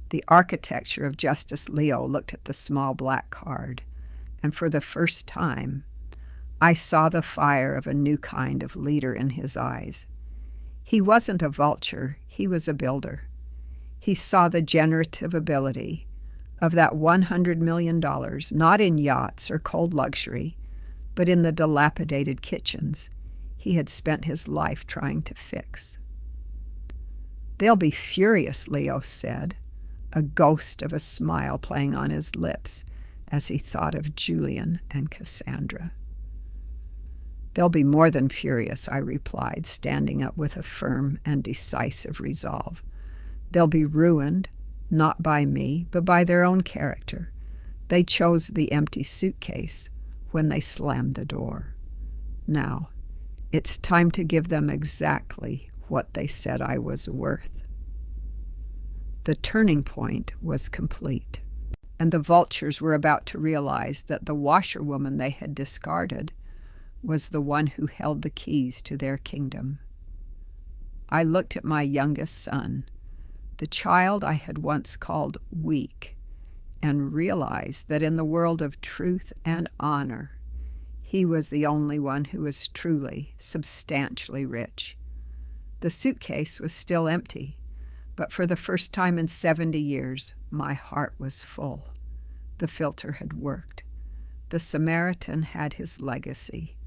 The architecture of Justice Leo looked at the small black card, and for the first time, I saw the fire of a new kind of leader in his eyes. He wasn't a vulture, he was a builder. He saw the generative ability of that $100 million, not in yachts or cold luxury, but in the dilapidated kitchens he had spent his life trying to fix. They'll be furious, Leo said, a ghost of a smile playing on his lips as he thought of Julian and Cassandra. They'll be more than furious, I replied, standing up with a firm and decisive resolve. They'll be ruined, not by me, but by their own character. They chose the empty suitcase when they slammed the door. Now, it's time to give them exactly what they said I was worth. The turning point was complete, and the vultures were about to realize that the washerwoman they had discarded was the one who held the keys to their kingdom. I looked at my youngest son, the child I had once called weak, and realized that in the world of truth and honor, he was the only one who was truly, substantially rich. The suitcase was still empty, but for the first time in 70 years, my heart was full. The filter had worked. The Samaritan had his legacy,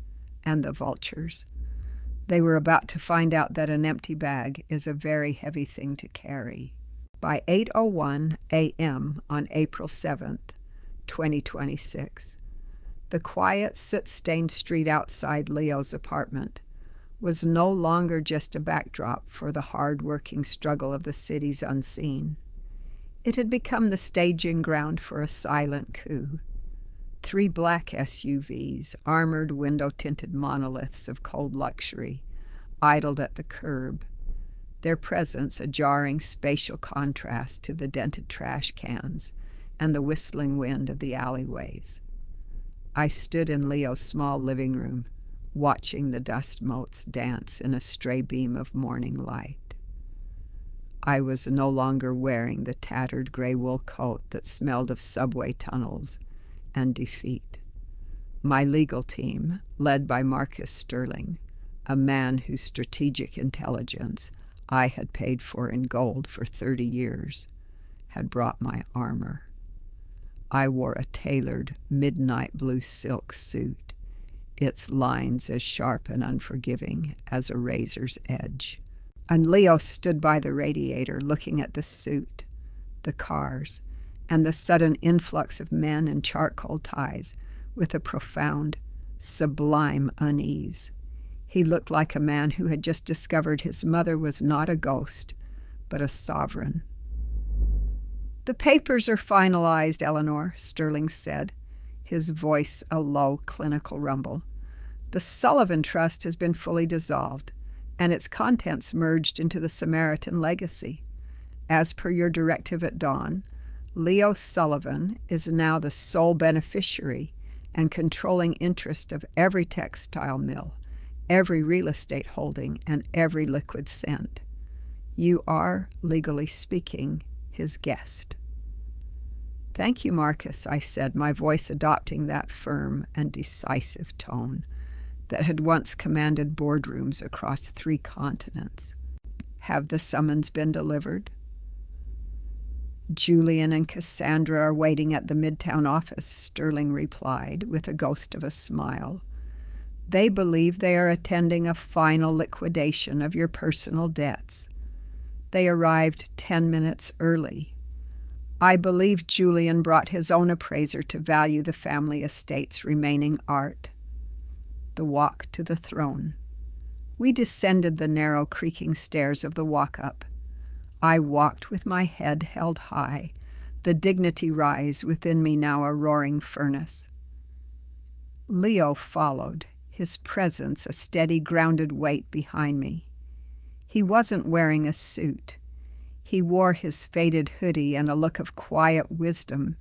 and the vultures. They were about to find out that an empty bag is a very heavy thing to carry. By 8:01 a.m. on April 7th, 2026, the quiet, soot-stained street outside Leo's apartment was no longer just a backdrop for the hard-working struggle of the city's unseen. It had become the staging ground for a silent coup. 3 black SUVs, armored window-tinted monoliths of cold luxury, idled at the curb, their presence a jarring spatial contrast to the dented trash cans and the whistling wind of the alleyways. I stood in Leo's small living room, watching the dust motes dance in a stray beam of morning light. I was no longer wearing the tattered gray wool coat that smelled of subway tunnels and defeat. My legal team, led by Marcus Sterling, a man whose strategic intelligence I had paid for in gold for 30 years, had brought my armor. I wore a tailored midnight blue silk suit, its lines as sharp and unforgiving as a razor's edge. And Leo stood by the radiator looking at the suit, the cars, and the sudden influx of men in charcoal ties with a profound, sublime unease. He looked like a man who had just discovered his mother was not a ghost, but a sovereign. "The papers are finalized, Eleanor," Sterling said, his voice a low, clinical rumble. "The Sullivan Trust has been fully dissolved, and its contents merged into the Samaritan legacy. As per your directive at dawn, Leo Sullivan is now the sole beneficiary and controlling interest of every textile mill, every real estate holding, and every liquid cent. You are, legally speaking, his guest." "Thank you, Marcus," I said, my voice adopting that firm and decisive tone. that had once commanded boardrooms across 3 continents. Have the summons been delivered? Julian and Cassandra are waiting at the midtown office, Sterling replied, with a ghost of a smile. They believe they are attending a final liquidation of your personal debts. They arrived 10 minutes early. I believe Julian brought his own appraiser to value the family estate's remaining art. The walk to the throne. We descended the narrow, creaking stairs of the walk-up. I walked with my head held high, the dignity rise within me now a roaring furnace. Leo followed, his presence a steady, grounded weight behind me. He wasn't wearing a suit. He wore his faded hoodie and a look of quiet wisdom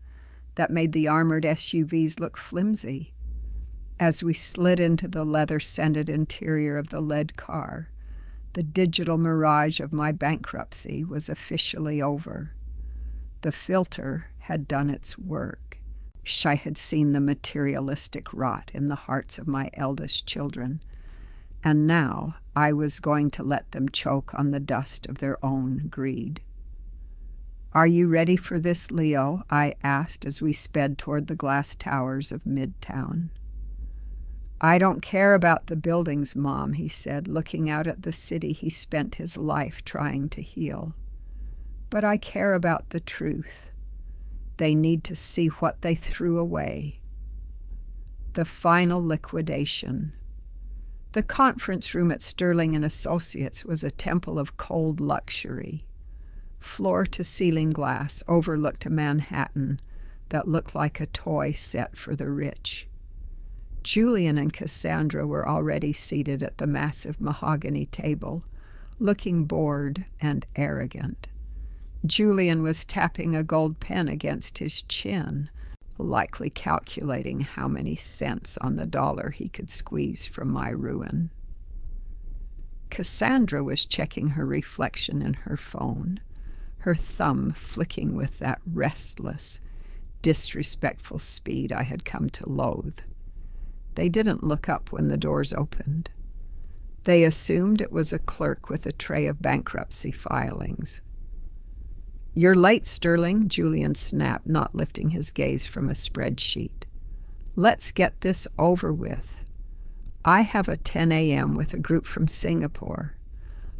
that made the armored SUVs look flimsy. As we slid into the leather-scented interior of the lead car, the digital mirage of my bankruptcy was officially over. The filter had done its work. I had seen the materialistic rot in the hearts of my eldest children, and now I was going to let them choke on the dust of their own greed. "Are you ready for this, Leo?" I asked as we sped toward the glass towers of midtown. "I don't care about the buildings, Mom," he said, looking out at the city he spent his life trying to heal. "But I care about the truth. They need to see what they threw away." The final liquidation. The conference room at Sterling & Associates was a temple of cold luxury. Floor-to-ceiling glass overlooked a Manhattan that looked like a toy set for the rich. Julian and Cassandra were already seated at the massive mahogany table, looking bored and arrogant. Julian was tapping a gold pen against his chin, likely calculating how many cents on the dollar he could squeeze from my ruin. Cassandra was checking her reflection in her phone, her thumb flicking with that restless, disrespectful speed I had come to loathe. They didn't look up when the doors opened. They assumed it was a clerk with a tray of bankruptcy filings. "You're late, Sterling," Julian snapped, not lifting his gaze from a spreadsheet. "Let's get this over with. I have a 10 a.m. with a group from Singapore.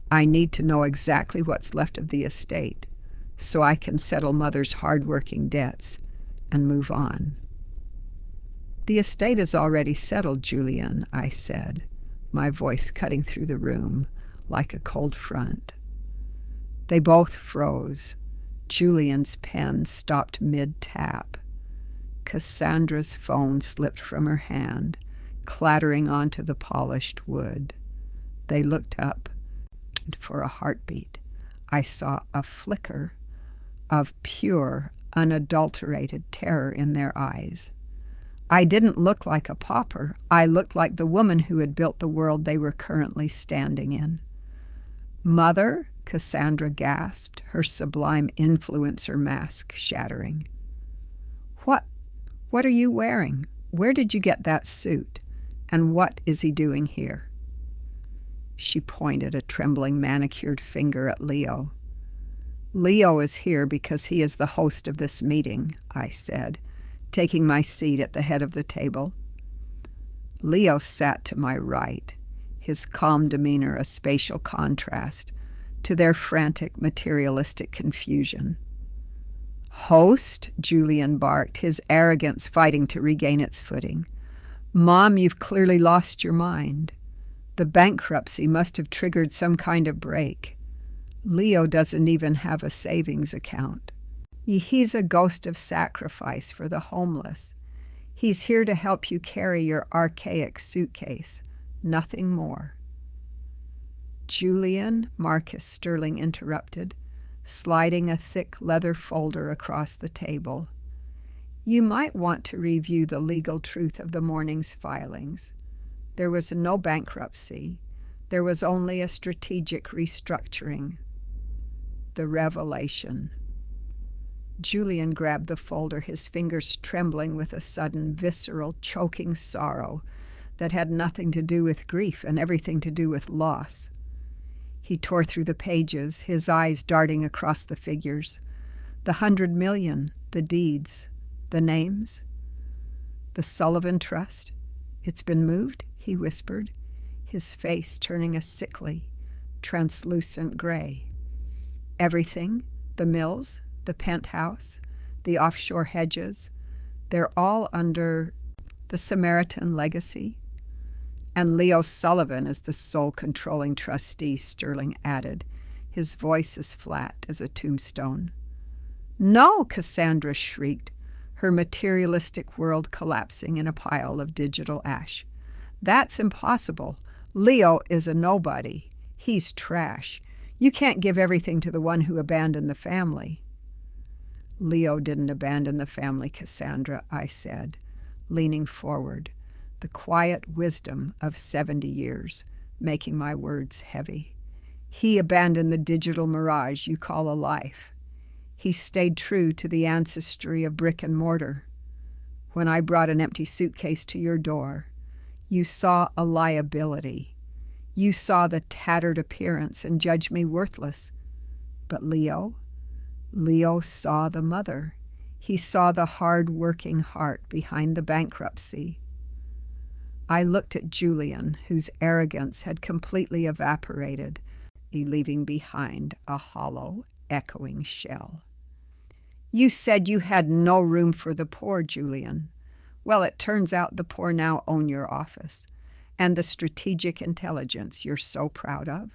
I need to know exactly what's left of the estate so I can settle Mother's hard-working debts and move on." "The estate is already settled, Julian," I said, my voice cutting through the room like a cold front. They both froze. Julian's pen stopped mid-tap. Cassandra's phone slipped from her hand, clattering onto the polished wood. They looked up, and for a heartbeat, I saw a flicker of pure, unadulterated terror in their eyes. I didn't look like a pauper. I looked like the woman who had built the world they were currently standing in. "Mother?" Cassandra gasped, her sublime influencer mask shattering. What are you wearing? Where did you get that suit? And what is he doing here?" She pointed a trembling manicured finger at Leo. "Leo is here because he is the host of this meeting," I said, taking my seat at the head of the table. Leo sat to my right, his calm demeanor a spatial contrast to their frantic, materialistic confusion. "Host?" Julian barked, his arrogance fighting to regain its footing. "Mom, you've clearly lost your mind. The bankruptcy must have triggered some kind of break. Leo doesn't even have a savings account. He's a ghost of sacrifice for the homeless. He's here to help you carry your archaic suitcase, nothing more." "Julian," Marcus Sterling interrupted, sliding a thick leather folder across the table, "you might want to review the legal truth of the morning's filings. There was no bankruptcy. There was only a strategic restructuring. The revelation." Julian grabbed the folder, his fingers trembling with a sudden, visceral, choking sorrow that had nothing to do with grief and everything to do with loss. He tore through the pages, his eyes darting across the figures. The 100 million, the deeds, the names. The Sullivan Trust. It's been moved, he whispered, his face turning a sickly, translucent gray. Everything, the mills, the penthouse, the offshore hedges, they're all under the Samaritan legacy. And Leo Sullivan is the sole controlling trustee, Sterling added, his voice as flat as a tombstone. No, Cassandra shrieked, her materialistic world collapsing in a pile of digital ash. That's impossible. Leo is a nobody. He's trash. You can't give everything to the one who abandoned the family. Leo didn't abandon the family, Cassandra, I said, leaning forward, the quiet wisdom of 70 years, making my words heavy. He abandoned the digital mirage you call a life. He stayed true to the ancestry of brick and mortar. When I brought an empty suitcase to your door, you saw a liability. You saw the tattered appearance and judged me worthless. But Leo saw the mother. He saw the hard-working heart behind the bankruptcy. I looked at Julian, whose arrogance had completely evaporated, leaving behind a hollow, echoing shell. You said you had no room for the poor, Julian. Well, it turns out the poor now own your office, and the strategic intelligence you're so proud of.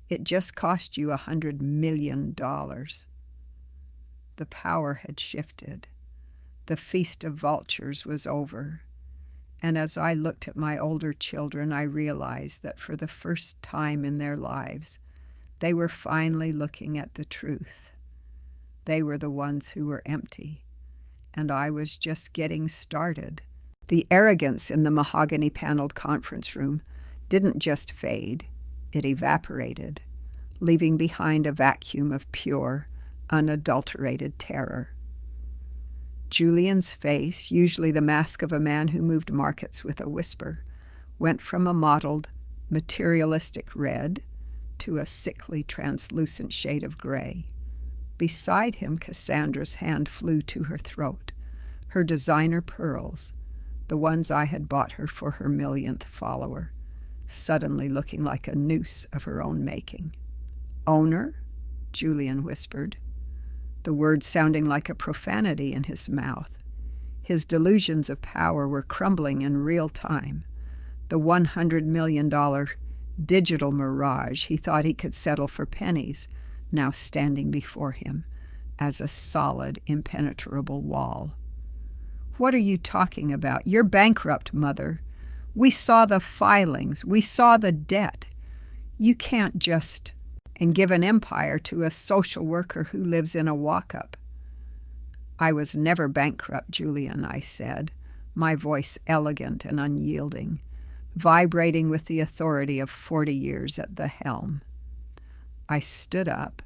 It just cost you $100 million. The power had shifted. The feast of vultures was over. And as I looked at my older children, I realized that for the first time in their lives, they were finally looking at the truth. They were the ones who were empty, and I was just getting started. The arrogance in the mahogany-paneled conference room didn't just fade, it evaporated, leaving behind a vacuum of pure, unadulterated terror. Julian's face, usually the mask of a man who moved markets with a whisper, went from a mottled, materialistic red to a sickly, translucent shade of gray. Beside him, Cassandra's hand flew to her throat, her designer pearls, the ones I had bought her for her millionth follower, suddenly looking like a noose of her own making. Owner? Julian whispered, the word sounding like a profanity in his mouth. His delusions of power were crumbling in real time. The $100 million digital mirage he thought he could settle for pennies, now standing before him as a solid, impenetrable wall. What are you talking about? You're bankrupt, Mother. We saw the filings. We saw the debt. You can't just and give an empire to a social worker who lives in a walk-up. I was never bankrupt, Julian, I said, my voice elegant and unyielding, vibrating with the authority of 40 years at the helm. I stood up,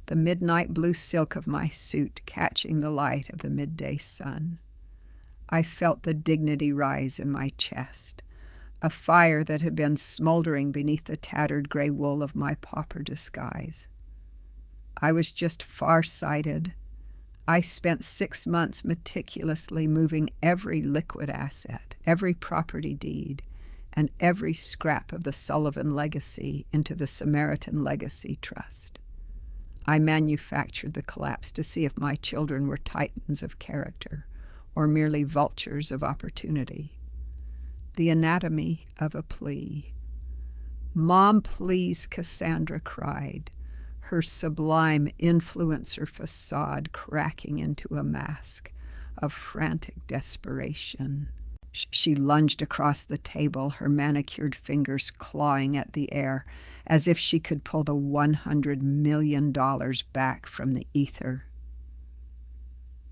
the midnight blue silk of my suit catching the light of the midday sun. I felt the dignity rise in my chest, a fire that had been smoldering beneath the tattered gray wool of my pauper disguise. I was just far-sighted. I spent 6 months meticulously moving every liquid asset, every property deed, and every scrap of the Sullivan legacy into the Samaritan Legacy Trust. I manufactured the collapse to see if my children were titans of character or merely vultures of opportunity. The anatomy of a plea. Mom, please, Cassandra cried, her sublime influencer facade cracking into a mask of frantic desperation. She lunged across the table, her manicured fingers clawing at the air, as if she could pull the $100 million back from the ether.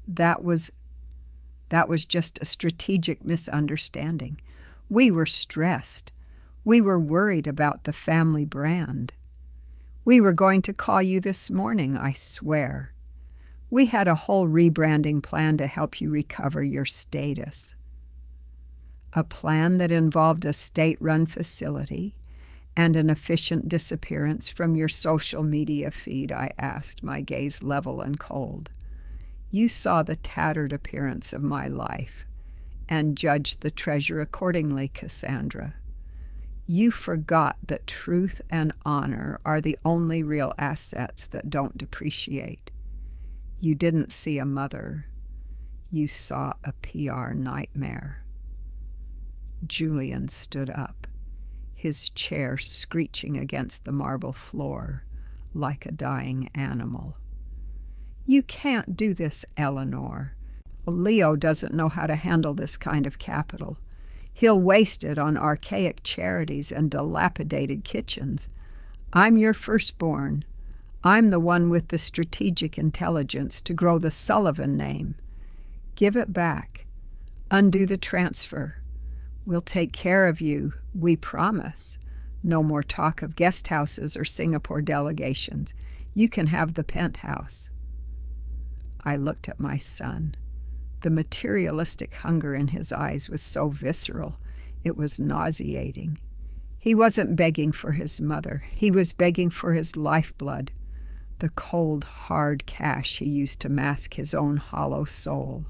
That was just a strategic misunderstanding. We were stressed. We were worried about the family brand. We were going to call you this morning, I swear. We had a whole rebranding plan to help you recover your status. A plan that involved a state-run facility and an efficient disappearance from your social media feed, I asked, my gaze level and cold. You saw the tattered appearance of my life and judged the treasure accordingly, Cassandra. You forgot that truth and honor are the only real assets that don't depreciate. You didn't see a mother. You saw a PR nightmare. Julian stood up, his chair screeching against the marble floor like a dying animal. You can't do this, Eleanor. Leo doesn't know how to handle this kind of capital. He'll waste it on archaic charities and dilapidated kitchens. I'm your firstborn. I'm the one with the strategic intelligence to grow the Sullivan name. Give it back. Undo the transfer. We'll take care of you, we promise. No more talk of guest houses or Singapore delegations. You can have the penthouse. I looked at my son. The materialistic hunger in his eyes was so visceral, it was nauseating. He wasn't begging for his mother. He was begging for his lifeblood, the cold, hard cash he used to mask his own hollow soul.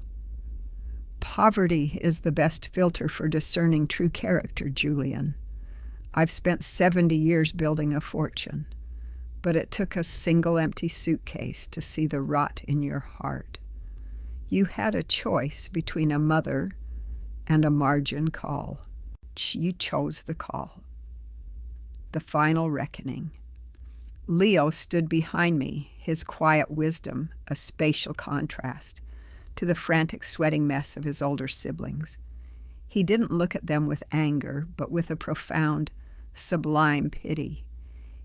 Poverty is the best filter for discerning true character, Julian. I've spent 70 years building a fortune, but it took a single empty suitcase to see the rot in your heart. You had a choice between a mother and a margin call. You chose the call. The final reckoning. Leo stood behind me, his quiet wisdom a spatial contrast to the frantic sweating mess of his older siblings. He didn't look at them with anger, but with a profound, sublime pity.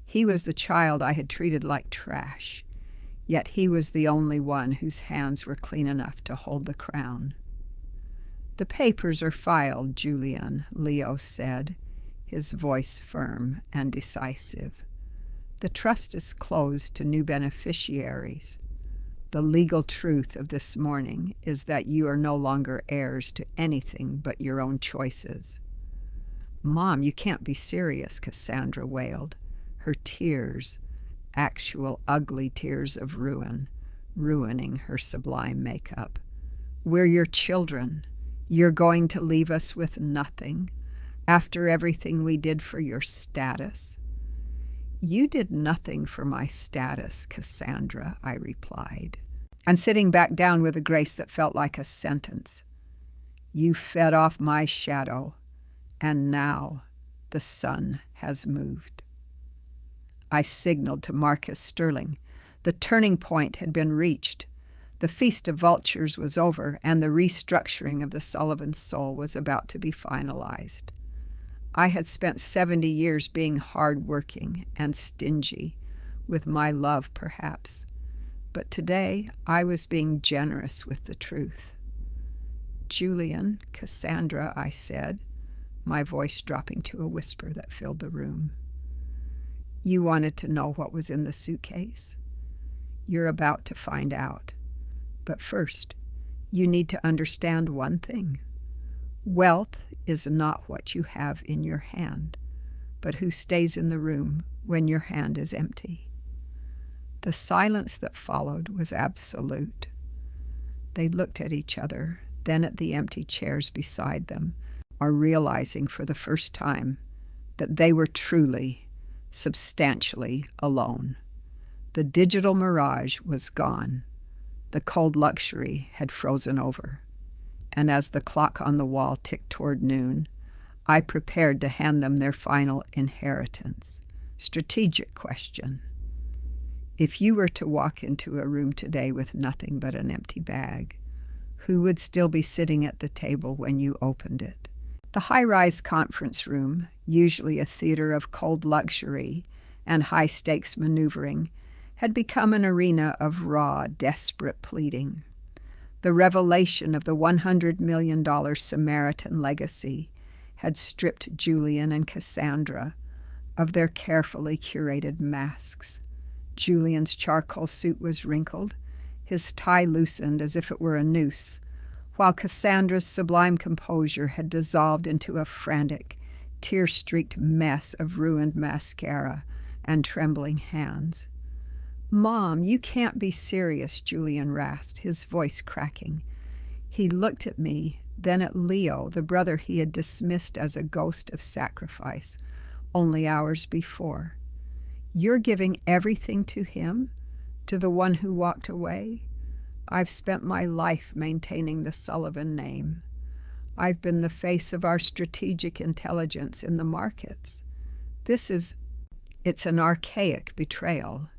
He was the child I had treated like trash, yet he was the only one whose hands were clean enough to hold the crown. The papers are filed, Julian, Leo said, his voice firm and decisive. The trust is closed to new beneficiaries. The legal truth of this morning is that you are no longer heirs to anything but your own choices. Mom, you can't be serious, Cassandra wailed, her tears, actual ugly tears of ruin, ruining her sublime makeup. We're your children. You're going to leave us with nothing after everything we did for your status. You did nothing for my status, Cassandra, I replied, and sitting back down with a grace that felt like a sentence. You fed off my shadow, and now the sun has moved. I signaled to Marcus Sterling. The turning point had been reached. The feast of vultures was over, and the restructuring of the Sullivan soul was about to be finalized. I had spent 70 years being hard-working and stingy, with my love perhaps, but today I was being generous with the truth. Julian, Cassandra, I said, my voice dropping to a whisper that filled the room. You wanted to know what was in the suitcase? You're about to find out. But first, you need to understand one thing. Wealth is not what you have in your hand, but who stays in the room when your hand is empty. The silence that followed was absolute. They looked at each other, then at the empty chairs beside them, or realizing for the first time that they were truly, substantially alone. The digital mirage was gone. The cold luxury had frozen over. And as the clock on the wall ticked toward noon, I prepared to hand them their final inheritance. Strategic question. If you were to walk into a room today with nothing but an empty bag, who would still be sitting at the table when you opened it? The high-rise conference room, usually a theater of cold luxury and high-stakes maneuvering, had become an arena of raw, desperate pleading. The revelation of the $100 million Samaritan legacy had stripped Julian and Cassandra of their carefully curated masks. Julian's charcoal suit was wrinkled, his tie loosened as if it were a noose, while Cassandra's sublime composure had dissolved into a frantic, tear-streaked mess of ruined mascara and trembling hands. "Mom, you can't be serious," Julian rasped, his voice cracking. He looked at me, then at Leo, the brother he had dismissed as a ghost of sacrifice only hours before. "You're giving everything to him? To the one who walked away? I've spent my life maintaining the Sullivan name. I've been the face of our strategic intelligence in the markets. It's an archaic betrayal."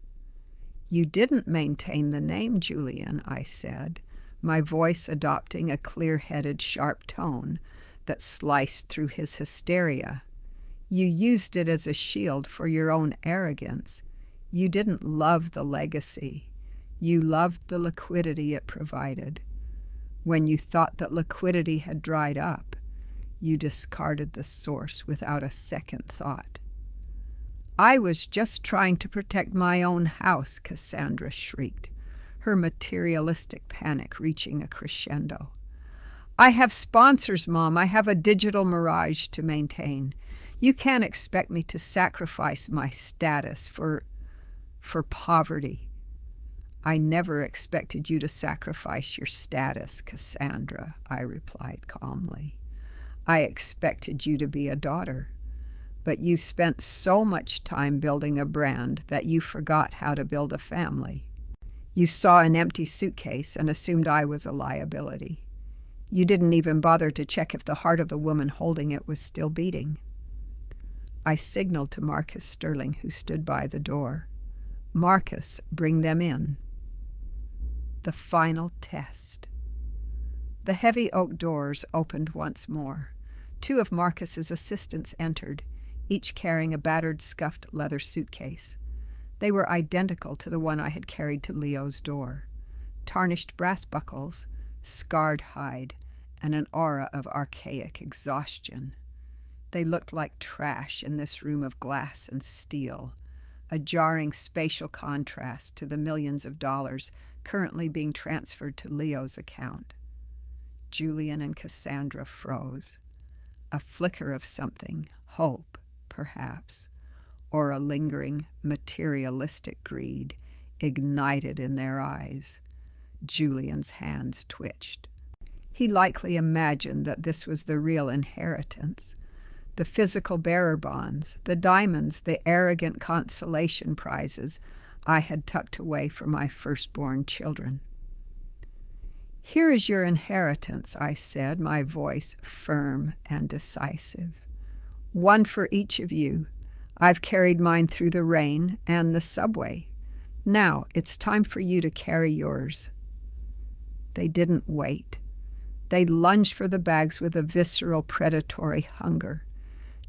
"You didn't maintain the name, Julian," I said, my voice adopting a clear-headed, sharp tone that sliced through his hysteria. "You used it as a shield for your own arrogance. You didn't love the legacy. You loved the liquidity it provided. When you thought that liquidity had dried up, you discarded the source without a second thought." "I was just trying to protect my own house," Cassandra shrieked, her materialistic panic reaching a crescendo. "I have sponsors, Mom. I have a digital mirage to maintain. You can't expect me to sacrifice my status for poverty." "I never expected you to sacrifice your status, Cassandra," I replied calmly. "I expected you to be a daughter. But you spent so much time building a brand that you forgot how to build a family. You saw an empty suitcase and assumed I was a liability. You didn't even bother to check if the heart of the woman holding it was still beating." I signaled to Marcus Sterling, who stood by the door. "Marcus, bring them in." The final test. The heavy oak doors opened once more. 2 of Marcus's assistants entered, each carrying a battered, scuffed leather suitcase. They were identical to the one I had carried to Leo's door. Tarnished brass buckles, scarred hide, and an aura of archaic exhaustion. They looked like trash in this room of glass and steel, a jarring spatial contrast to the millions of dollars currently being transferred to Leo's account. Julian and Cassandra froze. A flicker of something, hope, perhaps, or a lingering, materialistic greed, ignited in their eyes. Julian's hands twitched. He likely imagined that this was the real inheritance. The physical bearer bonds, the diamonds, the arrogant consolation prizes I had tucked away for my firstborn children. "Here is your inheritance," I said, my voice firm and decisive. "One for each of you. I've carried mine through the rain and the subway. Now it's time for you to carry yours." They didn't wait. They lunged for the bags with a visceral, predatory hunger.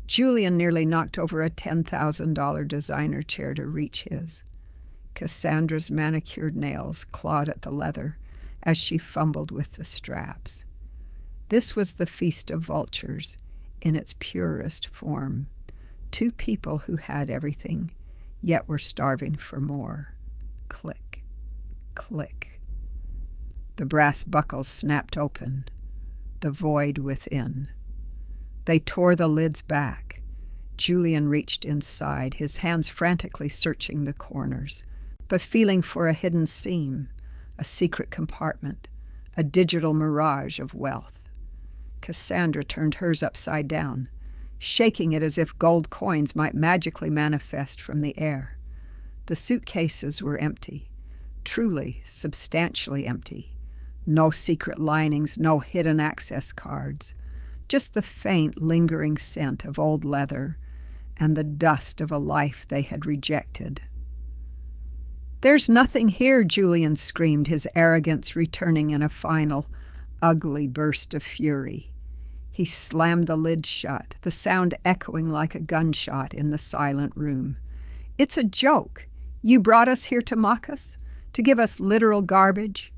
Julian nearly knocked over a $10,000 designer chair to reach his. Cassandra's manicured nails clawed at the leather as she fumbled with the straps. This was the feast of vultures in its purest form. 2 people who had everything, yet were starving for more. Click, click. The brass buckles snapped open, the void within. They tore the lids back. Julian reached inside, his hands frantically searching the corners, but feeling for a hidden seam, a secret compartment, a digital mirage of wealth. Cassandra turned hers upside down, shaking it as if gold coins might magically manifest from the air. The suitcases were empty, truly, substantially empty. No secret linings, no hidden access cards. Just the faint, lingering scent of old leather and the dust of a life they had rejected. "There's nothing here," Julian screamed, his arrogance returning in a final, ugly burst of fury. He slammed the lid shut, the sound echoing like a gunshot in the silent room. "It's a joke. You brought us here to mock us? To give us literal garbage?"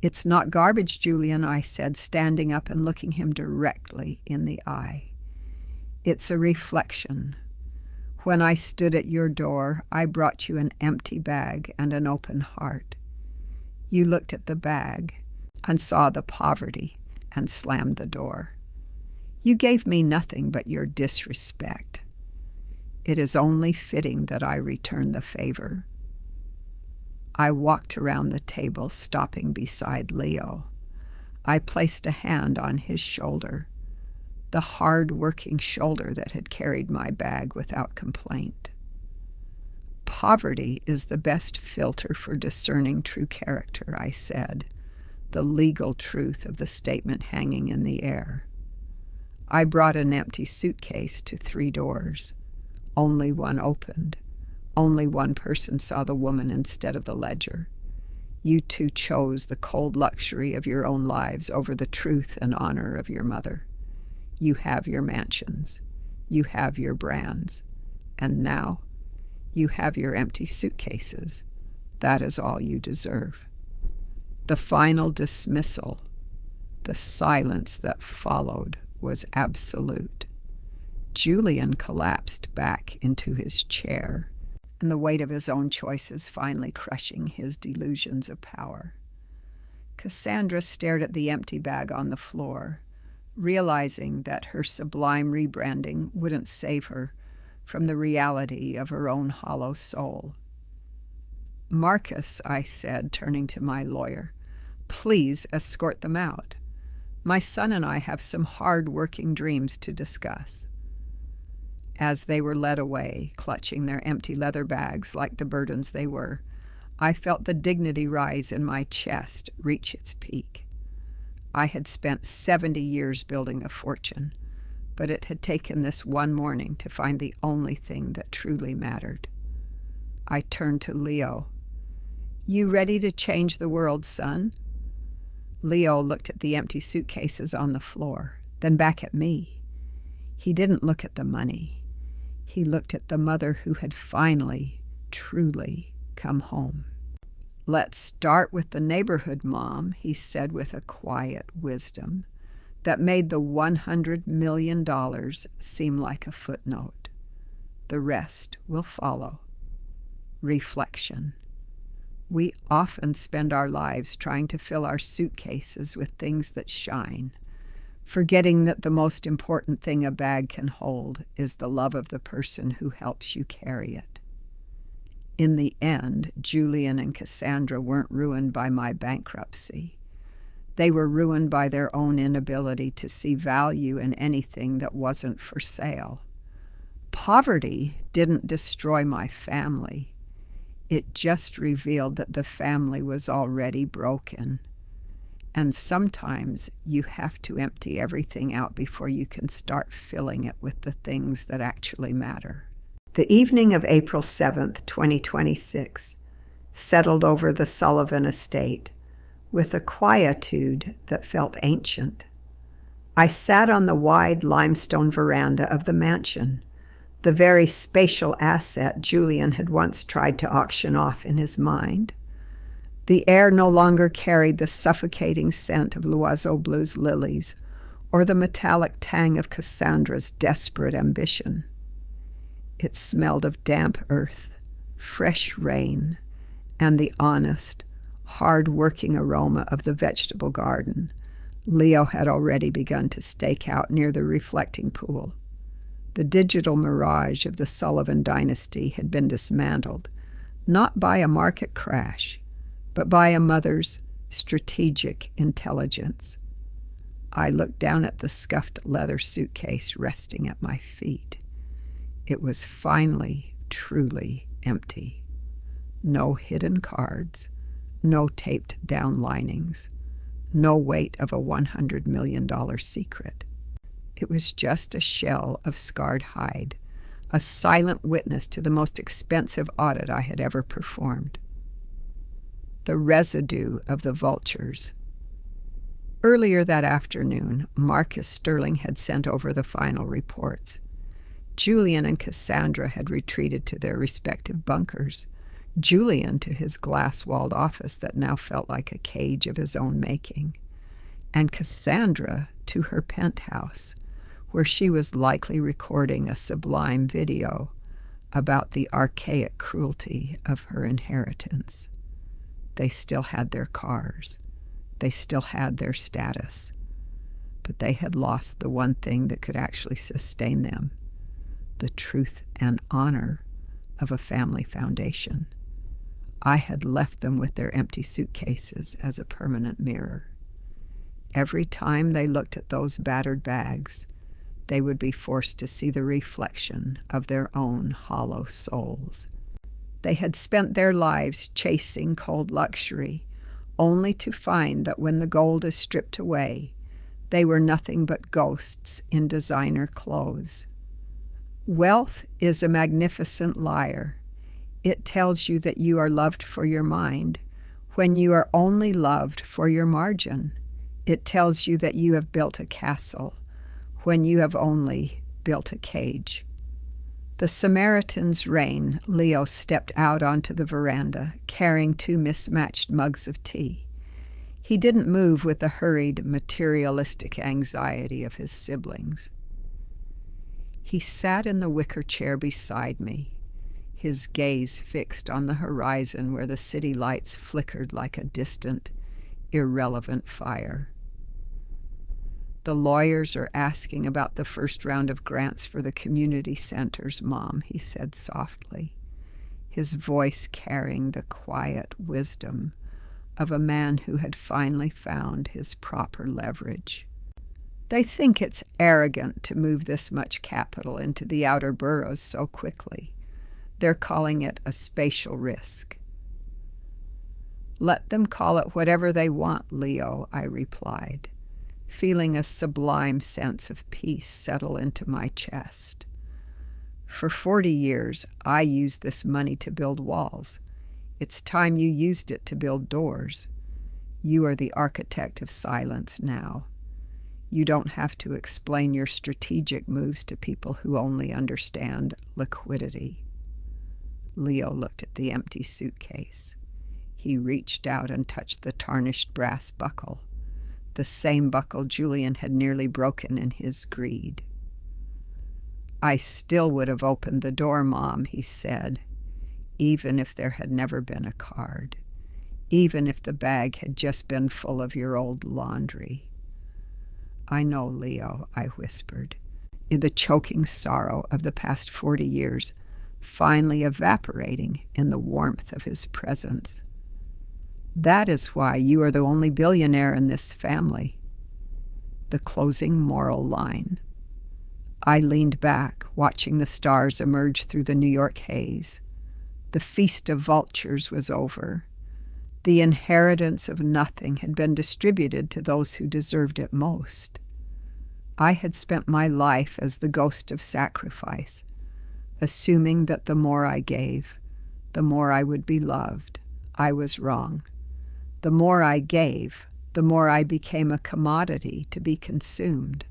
"It's not garbage, Julian," I said, standing up and looking him directly in the eye. "It's a reflection. When I stood at your door, I brought you an empty bag and an open heart. You looked at the bag. and saw the poverty and slammed the door. You gave me nothing but your disrespect. It is only fitting that I return the favor. I walked around the table, stopping beside Leo. I placed a hand on his shoulder, the hard-working shoulder that had carried my bag without complaint. Poverty is the best filter for discerning true character, I said, the legal truth of the statement hanging in the air. I brought an empty suitcase to 3 doors. Only one opened. Only one person saw the woman instead of the ledger. You two chose the cold luxury of your own lives over the truth and honor of your mother. You have your mansions. You have your brands. And now, you have your empty suitcases. That is all you deserve. The final dismissal, the silence that followed, was absolute. Julian collapsed back into his chair, and the weight of his own choices finally crushing his delusions of power. Cassandra stared at the empty bag on the floor, realizing that her sublime rebranding wouldn't save her from the reality of her own hollow soul. "Marcus," I said, turning to my lawyer, "please escort them out. My son and I have some hard-working dreams to discuss." As they were led away, clutching their empty leather bags like the burdens they were, I felt the dignity rise in my chest reach its peak. I had spent 70 years building a fortune, but it had taken this one morning to find the only thing that truly mattered. I turned to Leo. "You ready to change the world, son?" Leo looked at the empty suitcases on the floor, then back at me. He didn't look at the money. He looked at the mother who had finally, truly come home. "Let's start with the neighborhood, Mom," he said with a quiet wisdom that made the $100 million seem like a footnote. The rest will follow. Reflection. We often spend our lives trying to fill our suitcases with things that shine, forgetting that the most important thing a bag can hold is the love of the person who helps you carry it. In the end, Julian and Cassandra weren't ruined by my bankruptcy. They were ruined by their own inability to see value in anything that wasn't for sale. Poverty didn't destroy my family. It just revealed that the family was already broken. And sometimes you have to empty everything out before you can start filling it with the things that actually matter. The evening of April 7th, 2026, settled over the Sullivan estate with a quietude that felt ancient. I sat on the wide limestone veranda of the mansion, the very spatial asset Julian had once tried to auction off in his mind. The air no longer carried the suffocating scent of L'Oiseau Bleu's lilies or the metallic tang of Cassandra's desperate ambition. It smelled of damp earth, fresh rain, and the honest, hard-working aroma of the vegetable garden Leo had already begun to stake out near the reflecting pool. The digital mirage of the Sullivan dynasty had been dismantled, not by a market crash, but by a mother's strategic intelligence. I looked down at the scuffed leather suitcase resting at my feet. It was finally, truly empty. No hidden cards, no taped down linings, no weight of a $100 million secret. It was just a shell of scarred hide, a silent witness to the most expensive audit I had ever performed. The residue of the vultures. Earlier that afternoon, Marcus Sterling had sent over the final reports. Julian and Cassandra had retreated to their respective bunkers, Julian to his glass-walled office that now felt like a cage of his own making, and Cassandra to her penthouse, where she was likely recording a sublime video about the archaic cruelty of her inheritance. They still had their cars. They still had their status, but they had lost the one thing that could actually sustain them, the truth and honor of a family foundation. I had left them with their empty suitcases as a permanent mirror. Every time they looked at those battered bags, they would be forced to see the reflection of their own hollow souls. They had spent their lives chasing cold luxury, only to find that when the gold is stripped away, they were nothing but ghosts in designer clothes. Wealth is a magnificent liar. It tells you that you are loved for your mind when you are only loved for your margin. It tells you that you have built a castle when you have only built a cage. The Samaritan's reign, Leo stepped out onto the veranda, carrying 2 mismatched mugs of tea. He didn't move with the hurried, materialistic anxiety of his siblings. He sat in the wicker chair beside me, his gaze fixed on the horizon where the city lights flickered like a distant, irrelevant fire. "The lawyers are asking about the first round of grants for the community centers, Mom," he said softly, his voice carrying the quiet wisdom of a man who had finally found his proper leverage. "They think it's arrogant to move this much capital into the outer boroughs so quickly. They're calling it a spatial risk." "Let them call it whatever they want, Leo," I replied, feeling a sublime sense of peace settle into my chest. For 40 years, I used this money to build walls. It's time you used it to build doors. You are the architect of silence now. You don't have to explain your strategic moves to people who only understand liquidity. Leo looked at the empty suitcase. He reached out and touched the tarnished brass buckle, the same buckle Julian had nearly broken in his greed. "I still would have opened the door, Mom," he said, "even if there had never been a card, even if the bag had just been full of your old laundry." "I know, Leo," I whispered, in the choking sorrow of the past 40 years finally evaporating in the warmth of his presence. "That is why you are the only billionaire in this family." The closing moral line. I leaned back, watching the stars emerge through the New York haze. The feast of vultures was over. The inheritance of nothing had been distributed to those who deserved it most. I had spent my life as the ghost of sacrifice, assuming that the more I gave, the more I would be loved. I was wrong. The more I gave, the more I became a commodity to be consumed.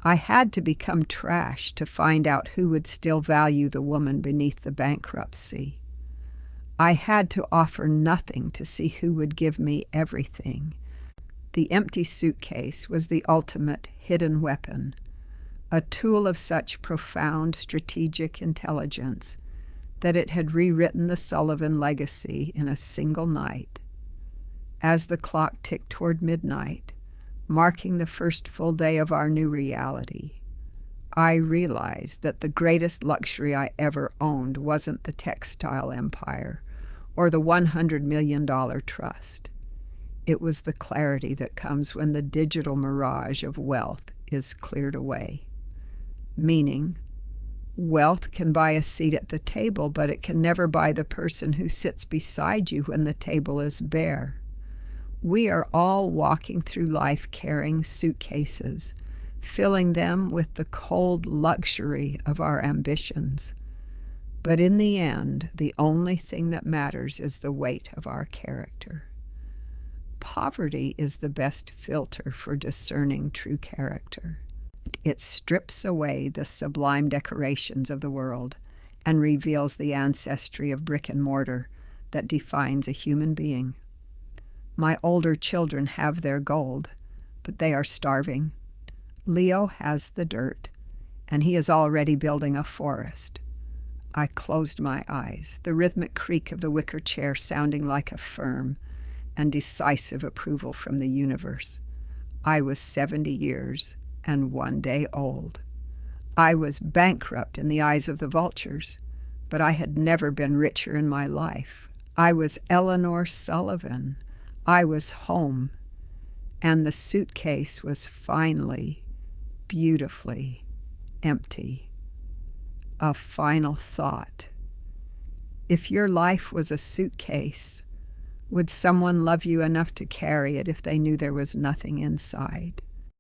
I had to become trash to find out who would still value the woman beneath the bankruptcy. I had to offer nothing to see who would give me everything. The empty suitcase was the ultimate hidden weapon, a tool of such profound strategic intelligence that it had rewritten the Sullivan legacy in a single night. As the clock ticked toward midnight, marking the first full day of our new reality, I realized that the greatest luxury I ever owned wasn't the textile empire or the $100 million trust. It was the clarity that comes when the digital mirage of wealth is cleared away. Meaning, wealth can buy a seat at the table, but it can never buy the person who sits beside you when the table is bare. We are all walking through life carrying suitcases, filling them with the cold luxury of our ambitions. But in the end, the only thing that matters is the weight of our character. Poverty is the best filter for discerning true character. It strips away the sublime decorations of the world and reveals the ancestry of brick and mortar that defines a human being. My older children have their gold, but they are starving. Leo has the dirt, and he is already building a forest. I closed my eyes, the rhythmic creak of the wicker chair sounding like a firm, and decisive approval from the universe. I was 70 years and 1 day old. I was bankrupt in the eyes of the vultures, but I had never been richer in my life. I was Eleanor Sullivan. I was home, and the suitcase was finally, beautifully empty. A final thought. If your life was a suitcase, would someone love you enough to carry it if they knew there was nothing inside?